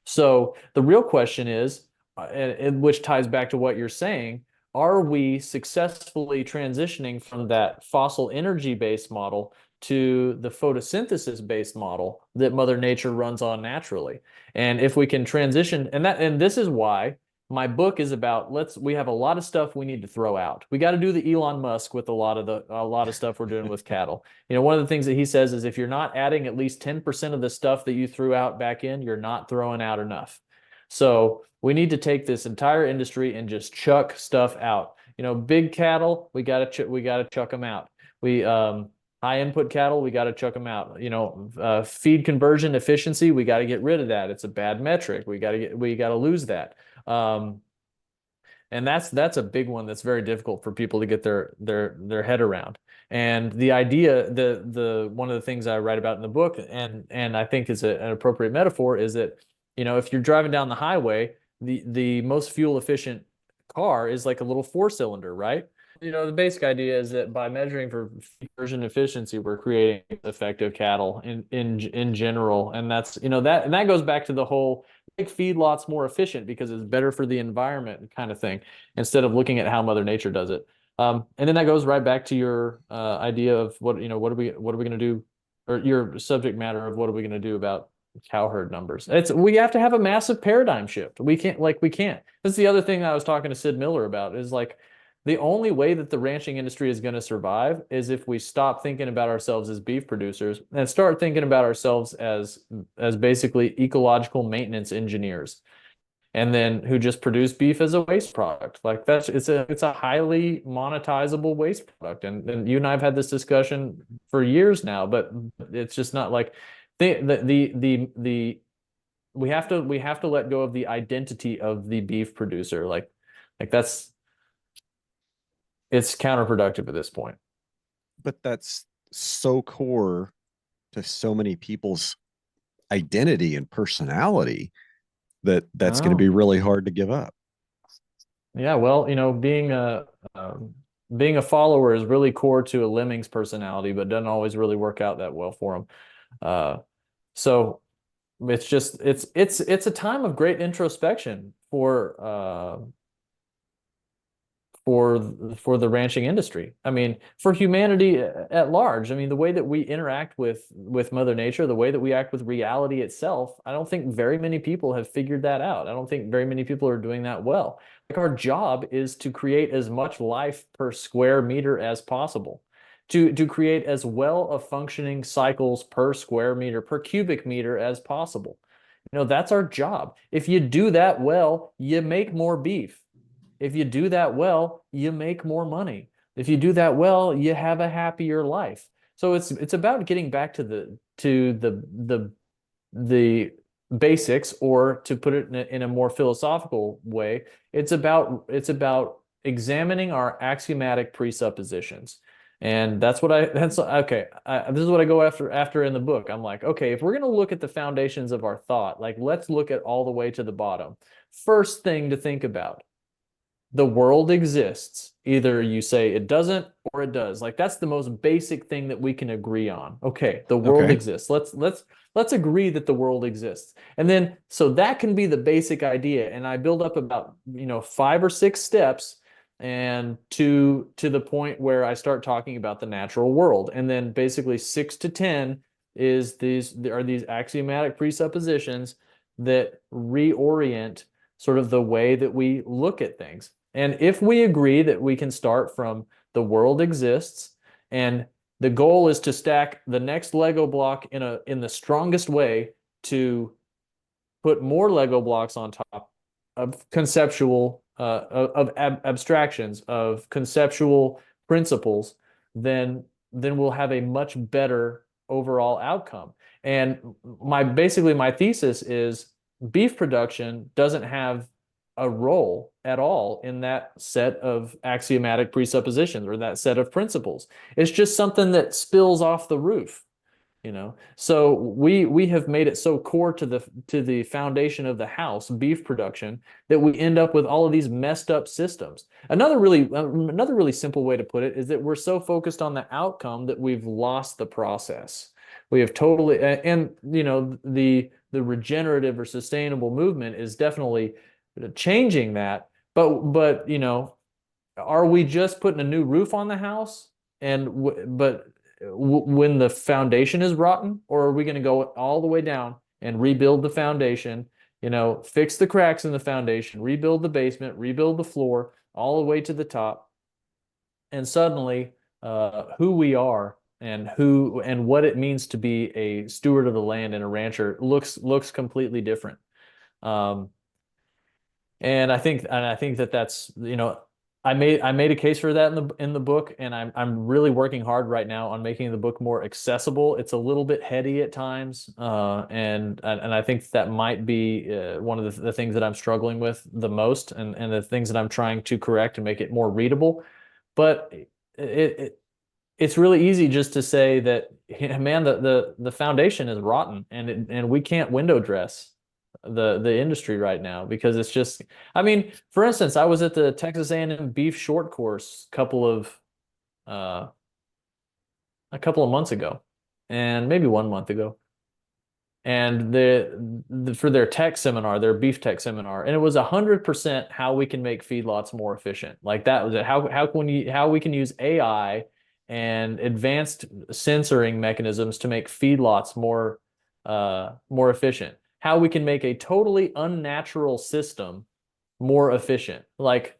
So the real question is, which ties back to what you're saying, are we successfully transitioning from that fossil energy-based model to the photosynthesis-based model that Mother Nature runs on naturally? And if we can transition, and this is why my book is about, we have a lot of stuff we need to throw out. We got to do the Elon Musk with a lot of stuff we're doing with cattle. One of the things that he says is if you're not adding at least 10% of the stuff that you threw out back in, you're not throwing out enough. So we need to take this entire industry and just chuck stuff out. Big cattle, we gotta chuck them out. High input cattle, we gotta chuck them out. Feed conversion efficiency, we gotta get rid of that. It's a bad metric. We gotta lose that. And that's a big one that's very difficult for people to get their head around. And the idea, one of the things I write about in the book, and I think is an appropriate metaphor, is that if you're driving down the highway, the most fuel efficient car is like a little 4-cylinder, right? The basic idea is that by measuring for conversion efficiency, we're creating effective cattle in general, and that goes back to the whole make feedlots more efficient because it's better for the environment kind of thing, instead of looking at how Mother Nature does it. And then that goes right back to your idea of what are we going to do, or your subject matter of what are we going to do about cow herd numbers. We have to have a massive paradigm shift. We can't. That's the other thing I was talking to Sid Miller about, is like the only way that the ranching industry is going to survive is if we stop thinking about ourselves as beef producers and start thinking about ourselves as basically ecological maintenance engineers, and then who just produce beef as a waste product. Like it's a highly monetizable waste product. And you and I have had this discussion for years now, but it's just not like we have to let go of the identity of the beef producer. Like it's counterproductive at this point. But that's so core to so many people's identity and personality that's going to be really hard to give up. Yeah, well, being a follower is really core to a lemming's personality, but doesn't always really work out that well for them. So it's a time of great introspection for the ranching industry. I mean, for humanity at large. I mean, the way that we interact with Mother Nature, the way that we act with reality itself, I don't think very many people have figured that out. I don't think very many people are doing that well. Like, our job is to create as much life per square meter as possible, to create as well of functioning cycles per square meter, per cubic meter as possible. That's our job. If you do that well, you make more beef. If you do that well, you make more money. If you do that well, you have a happier life. So it's about getting back to the basics, or to put it in a more philosophical way, it's about examining our axiomatic presuppositions. And that's okay. This is what I go after in the book. I'm like, okay, if we're going to look at the foundations of our thought, like, let's look at all the way to the bottom. First thing to think about: the world exists. Either you say it doesn't or it does. Like, that's the most basic thing that we can agree on. Okay, the world exists. Let's agree that the world exists. And then, so that can be the basic idea. And I build up about 5 or 6 steps, and to the point where I start talking about the natural world. And then basically 6 to 10 are these axiomatic presuppositions that reorient sort of the way that we look at things. And if we agree that we can start from the world exists, and the goal is to stack the next Lego block in the strongest way to put more Lego blocks on top of conceptual abstractions, of conceptual principles, then we'll have a much better overall outcome. And basically my thesis is beef production doesn't have a role at all in that set of axiomatic presuppositions or that set of principles. It's just something that spills off the roof. So we have made it so core to the foundation of the house, beef production, that we end up with all of these messed up systems. Another really simple way to put it is that we're so focused on the outcome that we've lost the process. We have totally, and the regenerative or sustainable movement is definitely changing that. But are we just putting a new roof on the house but when the foundation is rotten, or are we going to go all the way down and rebuild the foundation, fix the cracks in the foundation, rebuild the basement, rebuild the floor all the way to the top, and suddenly who we are and what it means to be a steward of the land and a rancher looks completely different. And I think that's I made a case for that in the book, and I'm really working hard right now on making the book more accessible. It's a little bit heady at times, and I think that might be one of the things that I'm struggling with the most, and the things that I'm trying to correct and make it more readable. But it's really easy just to say that, man, the foundation is rotten, and we can't window dress the industry right now, because it's just, I mean, for instance, I was at the Texas A&M beef short course a couple of months ago, and maybe 1 month ago, and for their tech seminar, their beef tech seminar, and it was 100% how we can make feedlots more efficient. Like, that was it. How we can use AI and advanced sensoring mechanisms to make feedlots more efficient. How we can make a totally unnatural system more efficient. Like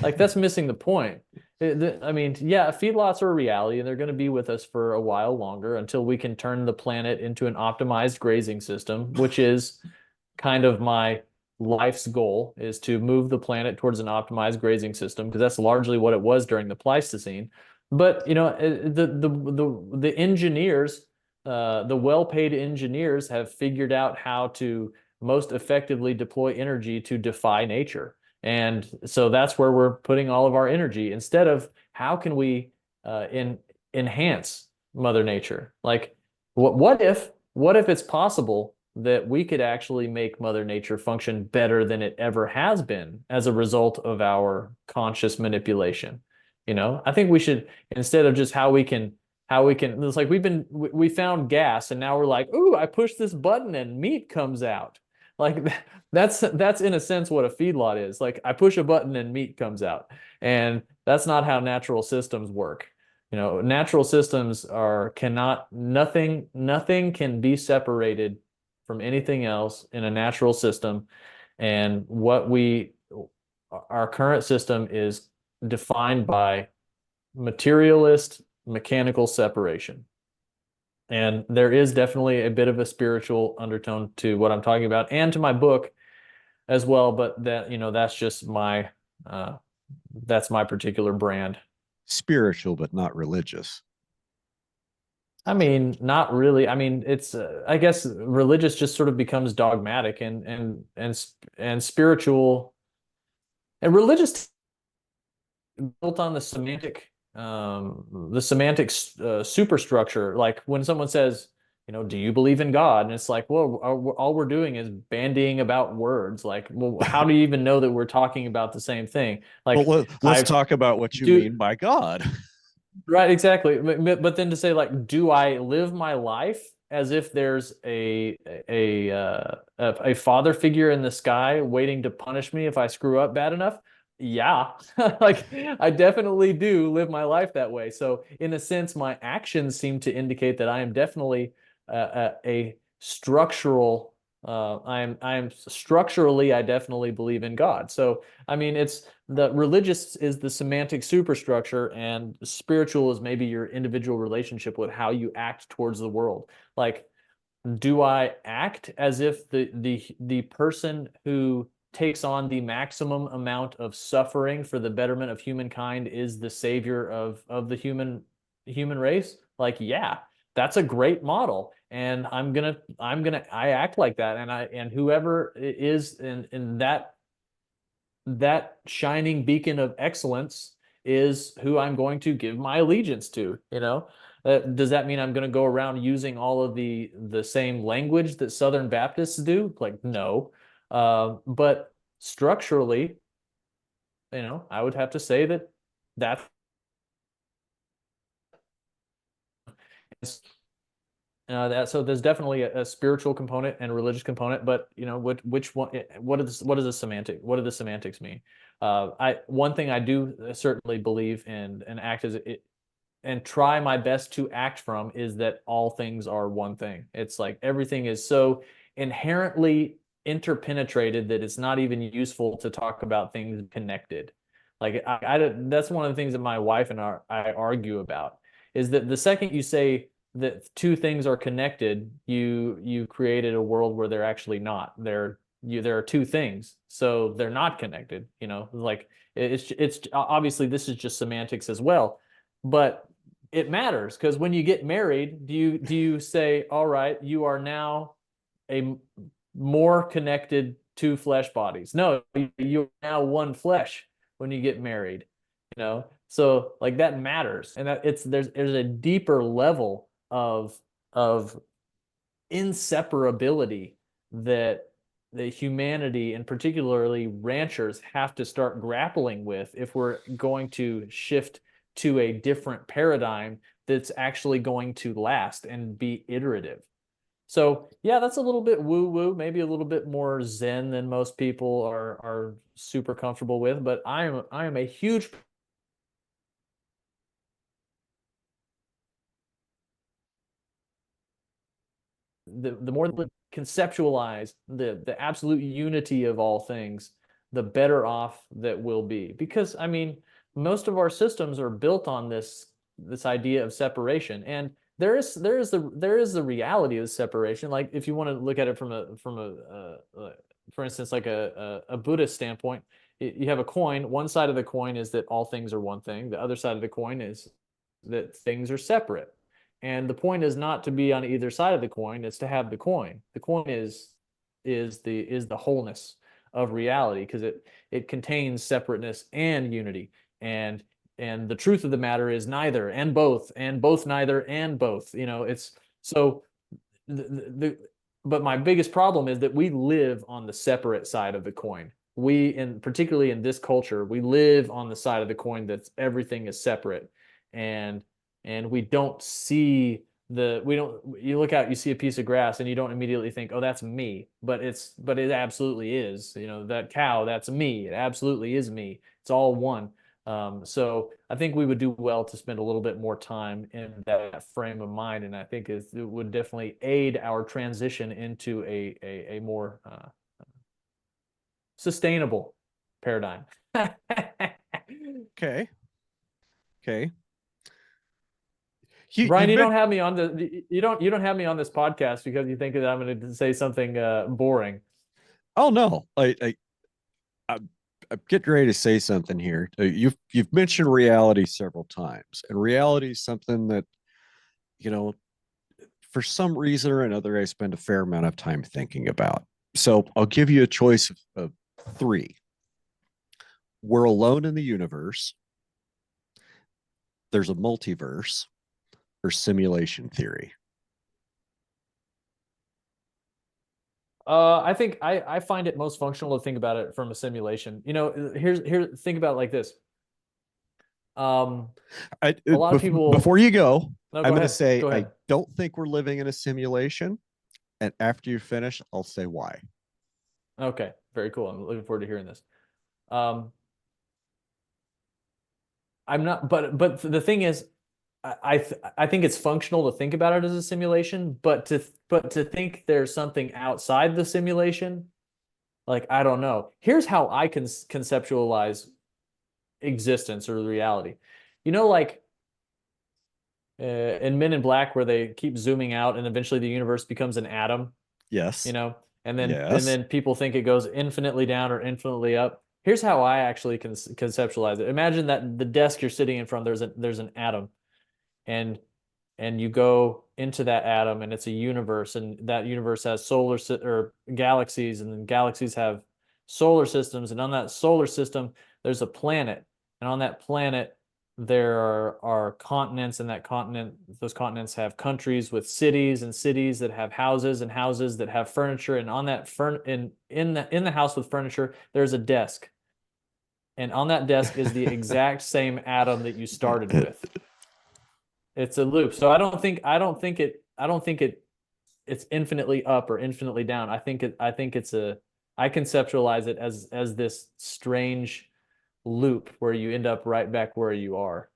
that's missing the point. I mean, yeah, feedlots are a reality, and they're going to be with us for a while longer until we can turn the planet into an optimized grazing system, which is kind of my life's goal, is to move the planet towards an optimized grazing system, because that's largely what it was during the Pleistocene. But the engineers, the well-paid engineers have figured out how to most effectively deploy energy to defy nature. And so that's where we're putting all of our energy, instead of how can we enhance Mother Nature? Like, what if it's possible that we could actually make Mother Nature function better than it ever has been as a result of our conscious manipulation? I think we should, instead of just how we can, it's like we found gas, and now we're like, ooh, I push this button and meat comes out. Like, that's in a sense what a feedlot is. Like, I push a button and meat comes out. And that's not how natural systems work. Natural systems nothing can be separated from anything else in a natural system. And our current system is defined by materialist mechanical separation. And there is definitely a bit of a spiritual undertone to what I'm talking about, and to my book as well. But that's just that's my particular brand. Spiritual, but not religious. I mean, not really. I mean, it's I guess religious just sort of becomes dogmatic, and spiritual and religious built on the semantic superstructure. Like, when someone says, do you believe in God? And it's like, well, all we're doing is bandying about words. Like, well, how do you even know that we're talking about the same thing? Like, well, let's talk about what you mean by God. Right, exactly. But then to say, like, do I live my life as if there's a father figure in the sky waiting to punish me if I screw up bad enough? Yeah, like, I definitely do live my life that way. So in a sense, my actions seem to indicate that I am definitely a structural. I am structurally, I definitely believe in God. So I mean, it's the religious is the semantic superstructure, and spiritual is maybe your individual relationship with how you act towards the world. Like, do I act as if the person who takes on the maximum amount of suffering for the betterment of humankind is the savior of the human race? Like, yeah, that's a great model. And I act like that. And whoever is in that shining beacon of excellence is who I'm going to give my allegiance to, you know? Does that mean I'm going to go around using all of the same language that Southern Baptists do? Like, no. But structurally, I would have to say that's so there's definitely a spiritual component and a religious component, but which one? What is the semantic? What do the semantics mean? One thing I do certainly believe in and act as it and try my best to act from is that all things are one thing. It's like everything is so inherently interpenetrated that it's not even useful to talk about things connected. Like that's one of the things that my wife and I argue about, is that the second you say that two things are connected, you created a world where they're actually not. There are two things, so they're not connected. Like it's obviously this is just semantics as well, but it matters, because when you get married, do you say, all right, you are now a more connected two flesh bodies? No, you're now one flesh when you get married. So like that matters, and that there's a deeper level of inseparability that the humanity, and particularly ranchers, have to start grappling with if we're going to shift to a different paradigm that's actually going to last and be iterative. So yeah, that's a little bit woo-woo, maybe a little bit more zen than most people are super comfortable with, but I am a huge the more we conceptualize the absolute unity of all things, the better off that we'll be. Because I mean, most of our systems are built on this idea of separation, and there is the reality of separation. Like if you want to look at it from a for instance, like a Buddhist standpoint, you have a coin. One side of the coin is that all things are one thing. The other side of the coin is that things are separate. And the point is not to be on either side of the coin, it's to have the coin. The coin is the wholeness of reality, because it contains separateness and unity. And the truth of the matter is neither and both neither and both. It's so but my biggest problem is that we live on the separate side of the coin. Particularly in this culture, we live on the side of the coin that everything is separate. And we don't see you look out, you see a piece of grass, and you don't immediately think, oh, that's me, but it absolutely is. That cow, that's me. It absolutely is me. It's all one. So I think we would do well to spend a little bit more time in that frame of mind, and I think it would definitely aid our transition into a more sustainable paradigm. Okay. Okay. Brian, you don't have me on you don't have me on this podcast because you think that I'm going to say something boring. Oh no, I'm getting ready to say something here. You've mentioned reality several times, and reality is something that you know for some reason or another I spend a fair amount of time thinking about. So I'll give you a choice of three. We're alone in the universe. There's a multiverse, or simulation theory. I think I find it most functional to think about it from a simulation. Think about it like this. A lot of people. Before you go, No, I'm go going to ahead. say Go I ahead. don't think we're living in a simulation. And after you finish, I'll say why. Okay, very cool. I'm looking forward to hearing this. Um, I'm not, but the thing is, I think it's functional to think about it as a simulation, but to think there's something outside the simulation, like I don't know. Here's how I can conceptualize existence or reality. Like in Men in Black, where they keep zooming out and eventually the universe becomes an atom, Yes. and then Yes. people think it goes infinitely down or infinitely up. Here's how I actually conceptualize it. Imagine that the desk you're sitting in front, there's an atom, and you go into that atom, and it's a universe, and that universe has or galaxies, and then galaxies have solar systems, and on that solar system there's a planet, and on that planet there are continents, and those continents have countries with cities, and cities that have houses, and houses that have furniture, and on that in the house with furniture there's a desk, and on that desk is the exact same atom that you started with. It's a loop. So it's infinitely up or infinitely down. I conceptualize it as this strange loop where you end up right back where you are.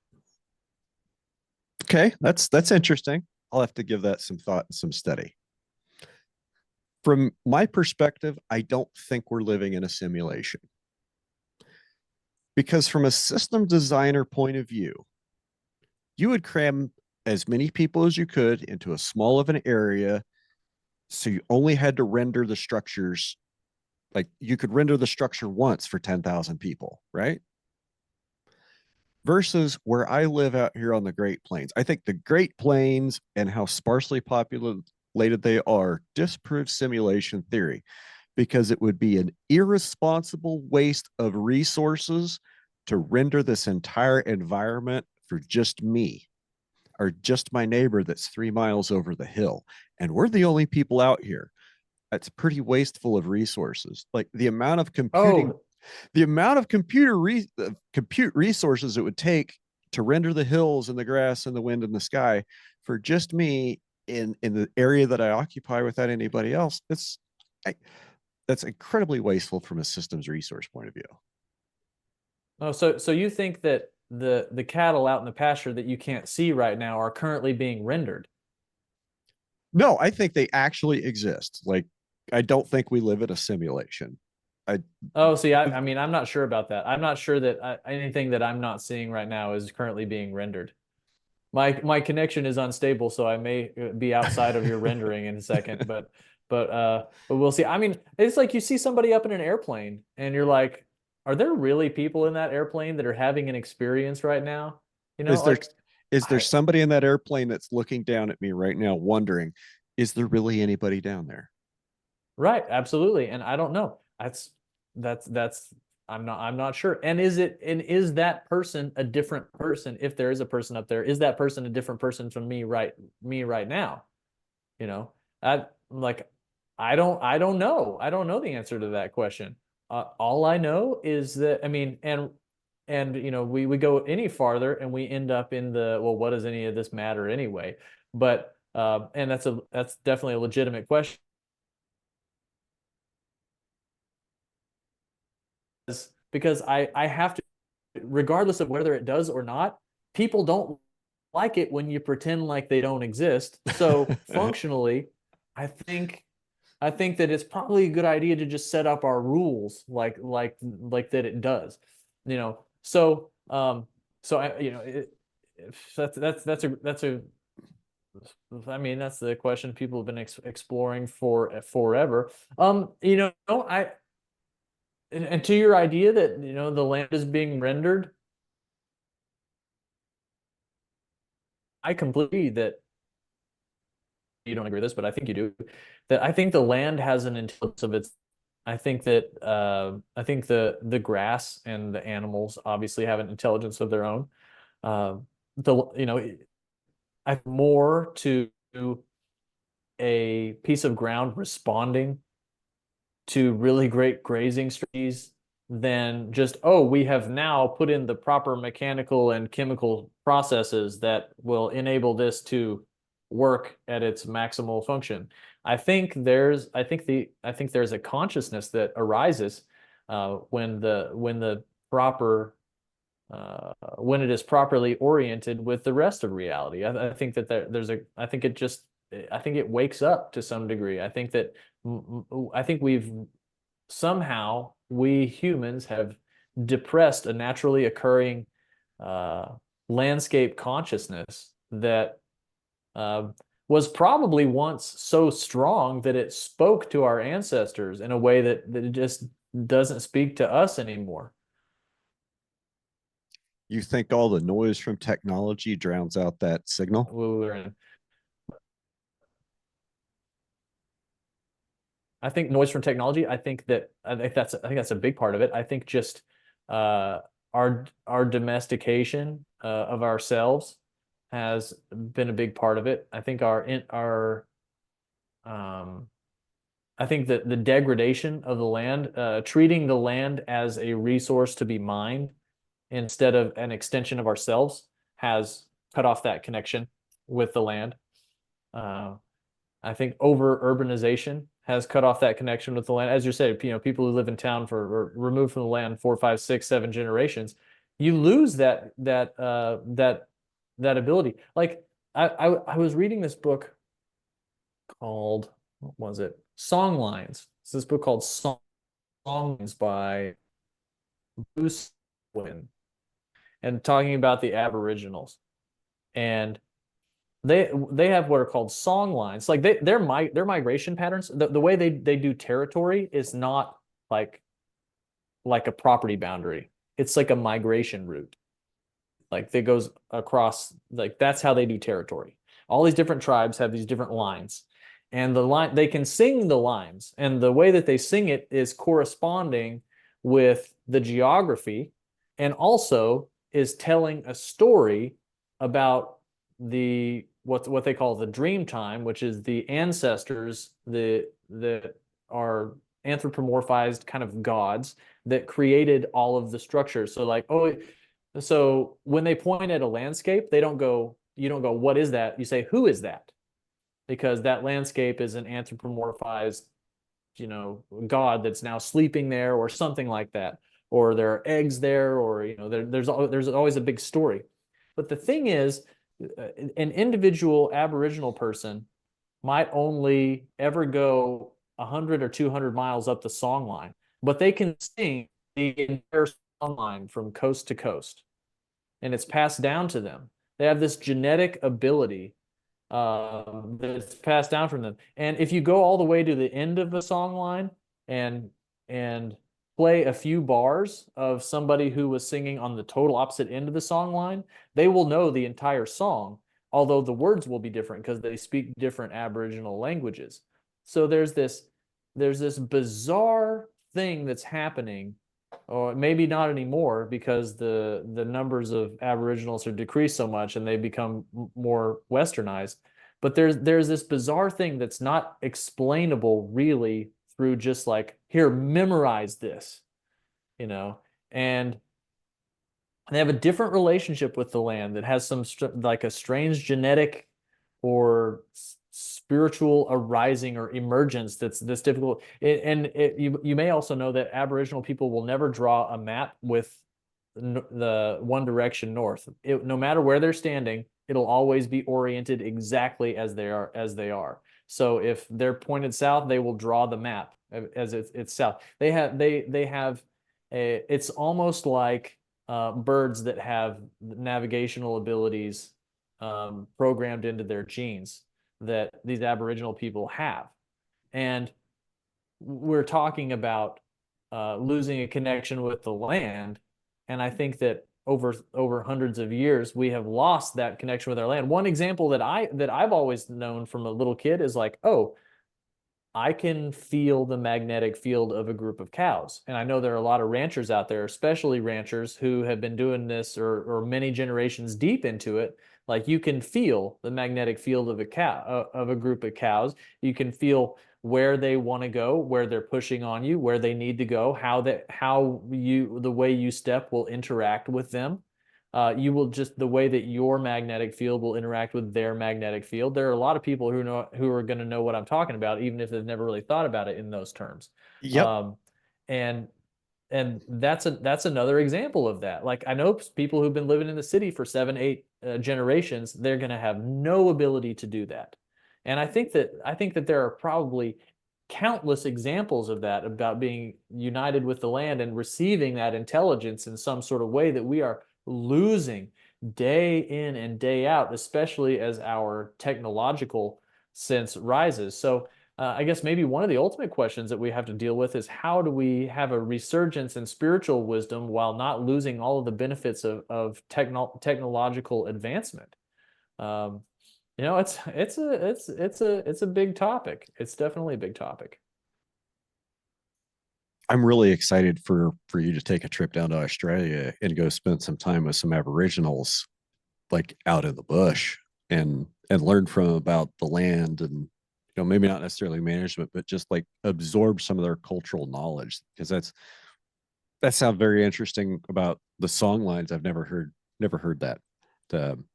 Okay, that's interesting. I'll have to give that some thought and some study. From my perspective, I don't think we're living in a simulation. Because from a system designer point of view, you would cram as many people as you could into a small of an area, so you only had to render the structures, like you could render the structure once for 10,000 people, right? Versus where I live out here on the Great Plains. I think the Great Plains and how sparsely populated they are disproves simulation theory, because it would be an irresponsible waste of resources to render this entire environment for just me or just my neighbor that's 3 miles over the hill. And we're the only people out here. That's pretty wasteful of resources. Like the amount of computing, Oh, the amount of compute resources it would take to render the hills and the grass and the wind and the sky for just me in the area that I occupy without anybody else. That's incredibly wasteful from a systems resource point of view. oh, so you think that the cattle out in the pasture that you can't see right now are currently being rendered? No, I think they actually exist. Like, I don't think we live in a simulation. I Oh, see, I mean, I'm not sure about that. I'm not sure that anything that I'm not seeing right now is currently being rendered. My connection is unstable, so I may be outside of your rendering in a second, but we'll see. I mean, it's like you see somebody up in an airplane, and you're like, are there really people in that airplane that are having an experience right now? is there Like is there I somebody in that airplane that's looking down at me right now, wondering, is there really anybody down there? Right, absolutely. And I don't know. That's I'm not sure. And is that person a different person? If there is a person up there, is that person a different person from me right now? You know, I like I don't know. I don't know the answer to that question. All I know is that I mean, and we go any farther and we end up in the, well, what does any of this matter anyway? But and that's definitely a legitimate question, because I have to, regardless of whether it does or not, people don't like it when you pretend like they don't exist. So functionally, I think I think that it's probably a good idea to just set up our rules like that it does. So I that's a I mean, that's the question people have been exploring for forever. I and to your idea that the land is being rendered, I completely that you don't agree with this, but I think you do. That I think the land has an intelligence of its. I think the grass and the animals obviously have an intelligence of their own. The I more to a piece of ground responding to really great grazing strategies than just, oh, we have now put in the proper mechanical and chemical processes that will enable this to work at its maximal function. I think there's a consciousness that arises when the proper when it is properly oriented with the rest of reality. I think that there's a I think it wakes up to some degree. I think we've somehow, we humans have depressed a naturally occurring landscape consciousness that was probably once so strong that it spoke to our ancestors in a way that it just doesn't speak to us anymore. You think all the noise from technology drowns out that signal? I think noise from technology. I think that's a big part of it. I think just uh, our domestication of ourselves has been a big part of it. I think um, I think that the degradation of the land, treating the land as a resource to be mined instead of an extension of ourselves, has cut off that connection with the land. Uh, I think over urbanization has cut off that connection with the land. As you said, people who live in town for or removed from the land 4, 5, 6, 7 generations, you lose that ability. Like I was reading this book called, what was it? Songlines. It's this book called Songlines by Bruce Wynn, and talking about the Aboriginals. And they have what are called song lines. Like their migration patterns, the way they do territory is not like a property boundary. It's like a migration route. Like that goes across, like that's how they do territory. All these different tribes have these different lines. And the line, they can sing the lines, and the way that they sing it is corresponding with the geography, and also is telling a story about what they call the dream time, which is the ancestors that are anthropomorphized kind of gods that created all of the structures. So like, so when they point at a landscape, you don't go, what is that? You say, who is that? Because that landscape is an anthropomorphized, god that's now sleeping there, or something like that, or there are eggs there, or there's always a big story. But the thing is, an individual Aboriginal person might only ever go 100 or 200 miles up the song line, but they can sing the entire song line from coast to coast, and it's passed down to them. They have this genetic ability that's passed down from them. And if you go all the way to the end of the song line and play a few bars of somebody who was singing on the total opposite end of the song line, they will know the entire song, although the words will be different because they speak different Aboriginal languages. So there's this bizarre thing that's happening, or maybe not anymore because the numbers of Aboriginals have decreased so much and they become more westernized. But there's this bizarre thing that's not explainable really through just like, here, memorize this, and they have a different relationship with the land that has some like a strange genetic or spiritual arising or emergence that's difficult. You may also know that Aboriginal people will never draw a map with the one direction north. No matter where they're standing, it'll always be oriented exactly as they are. So if they're pointed south, they will draw the map as it's south. They have it's almost like birds that have navigational abilities programmed into their genes that these Aboriginal people have. And we're talking about losing a connection with the land. And I think that over hundreds of years, we have lost that connection with our land. One example that I've always known from a little kid is like, oh, I can feel the magnetic field of a group of cows. And I know there are a lot of ranchers out there, especially ranchers who have been doing this or many generations deep into it. Like you can feel the magnetic field of a group of cows. You can feel where they want to go, where they're pushing on you, where they need to go, the way you step will interact with them. You will just, the way that your magnetic field will interact with their magnetic field. There are a lot of people who are going to know what I'm talking about, even if they've never really thought about it in those terms. Yep. And that's another example of that. Like I know people who've been living in the city for 7, 8 generations, they're going to have no ability to do that. And I think that there are probably countless examples of that, about being united with the land and receiving that intelligence in some sort of way that we are losing day in and day out, especially as our technological sense rises. So I guess maybe one of the ultimate questions that we have to deal with is, how do we have a resurgence in spiritual wisdom while not losing all of the benefits of technological advancement? Um, it's a big topic. It's definitely a big topic. I'm really excited for you to take a trip down to Australia and go spend some time with some Aboriginals, like out in the bush, and learn from about the land, and maybe not necessarily management, but just like absorb some of their cultural knowledge, because that sounds very interesting about the song lines. I've never heard that. Um,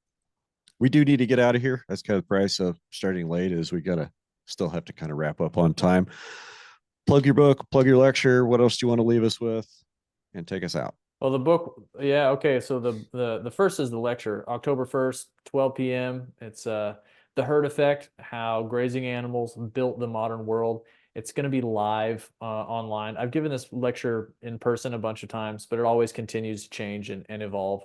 we do need to get out of here. That's kind of the price of starting late, is we gotta still have to kind of wrap up on time. Plug your book, plug your lecture. What else do you want to leave us with, and take us out? Well, the book, yeah, okay. So the first is the lecture, October 1st, 12 p.m. It's The Herd Effect: How Grazing Animals Built the Modern World. It's going to be live online. I've given this lecture in person a bunch of times, but it always continues to change and evolve.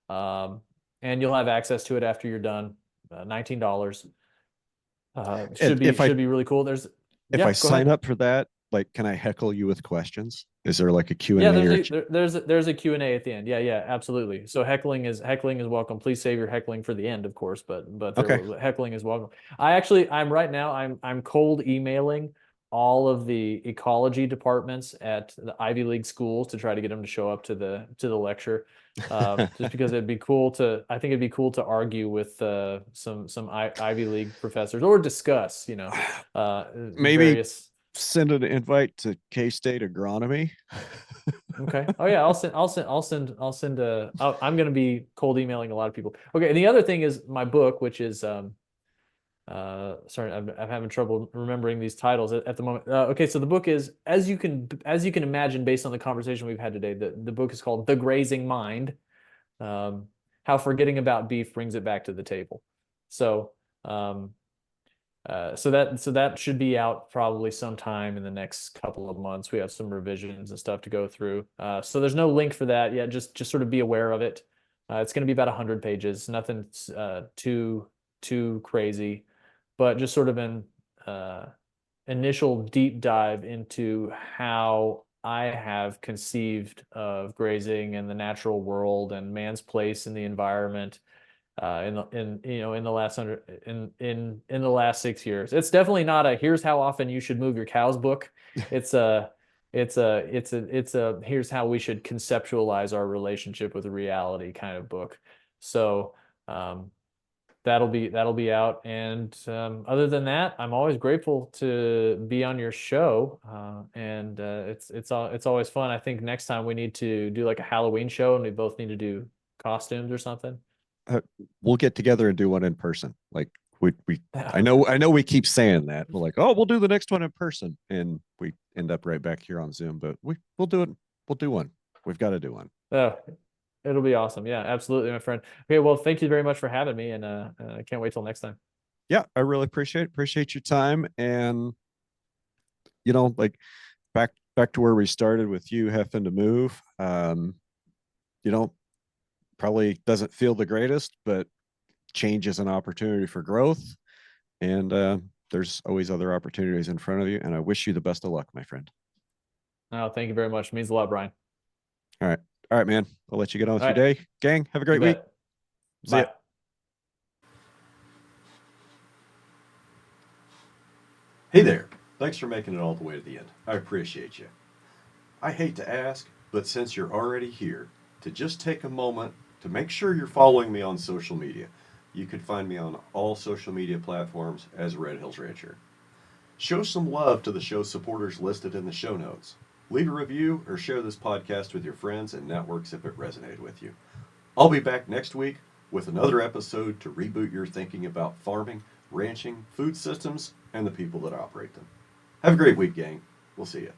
Um, and you'll have access to it after you're done. $19. And Should be really cool. There's if I Yeah, go sign ahead. up for that, like, can I heckle you with questions? Is there like a Q and Yeah, A or? there's a Q&A at the end. Yeah, yeah, absolutely. So heckling is welcome. Please save your heckling for the end, of course, but Okay. heckling is welcome. I'm right now I'm cold emailing all of the ecology departments at the Ivy League schools to try to get them to show up to the lecture. Just because I think it'd be cool to argue with some Ivy League professors, or discuss, Maybe various. send an invite to K-State agronomy. Okay. Oh yeah, I'm going to be cold emailing a lot of people. Okay. And the other thing is my book, which is sorry, I'm having trouble remembering these titles at the moment. Okay. So the book is, as you can imagine, based on the conversation we've had today, the book is called The Grazing Mind. Um, How Forgetting About Beef Brings It Back to the Table. So, um, so that should be out probably sometime in the next couple of months. We have some revisions and stuff to go through. So there's no link for that yet. Just sort of be aware of it. It's going to be about 100 pages. Nothing too crazy, but just sort of an initial deep dive into how I have conceived of grazing and the natural world and man's place in the environment in the last in the last 6 years. It's definitely not a here's how often you should move your cows book. It's a it's a here's how we should conceptualize our relationship with reality kind of book. So um, that'll be out. And other than that, I'm always grateful to be on your show. And it's always fun. I think next time we need to do like a Halloween show, and we both need to do costumes or something. uh, we'll get together and do one in person. Like, we I know we keep saying that. We're like, oh, we'll do the next one in person, and we end up right back here on Zoom. But we'll do it. We'll do one. We've got to do one. Oh, it'll be awesome. Yeah, absolutely, my friend. Okay, well, thank you very much for having me, and I can't wait till next time. Yeah, I really appreciate your time, and like, back to where we started with you having to move. You know, Probably doesn't feel the greatest, but change is an opportunity for growth, and there's always other opportunities in front of you. And I wish you the best of luck, my friend. Oh, thank you very much. It means a lot, Brian. All right, all right, man. I'll let you get on with All your right, day, gang. Have a you great week. bet. See ya. Bye. Hey there. Thanks for making it all the way to the end. I appreciate you. I hate to ask, but since you're already here, to just take a moment to make sure you're following me on social media. You can find me on all social media platforms as Red Hills Rancher. Show some love to the show supporters listed in the show notes. Leave a review or share this podcast with your friends and networks if it resonated with you. I'll be back next week with another episode to reboot your thinking about farming, ranching, food systems, and the people that operate them. Have a great week, gang. We'll see you.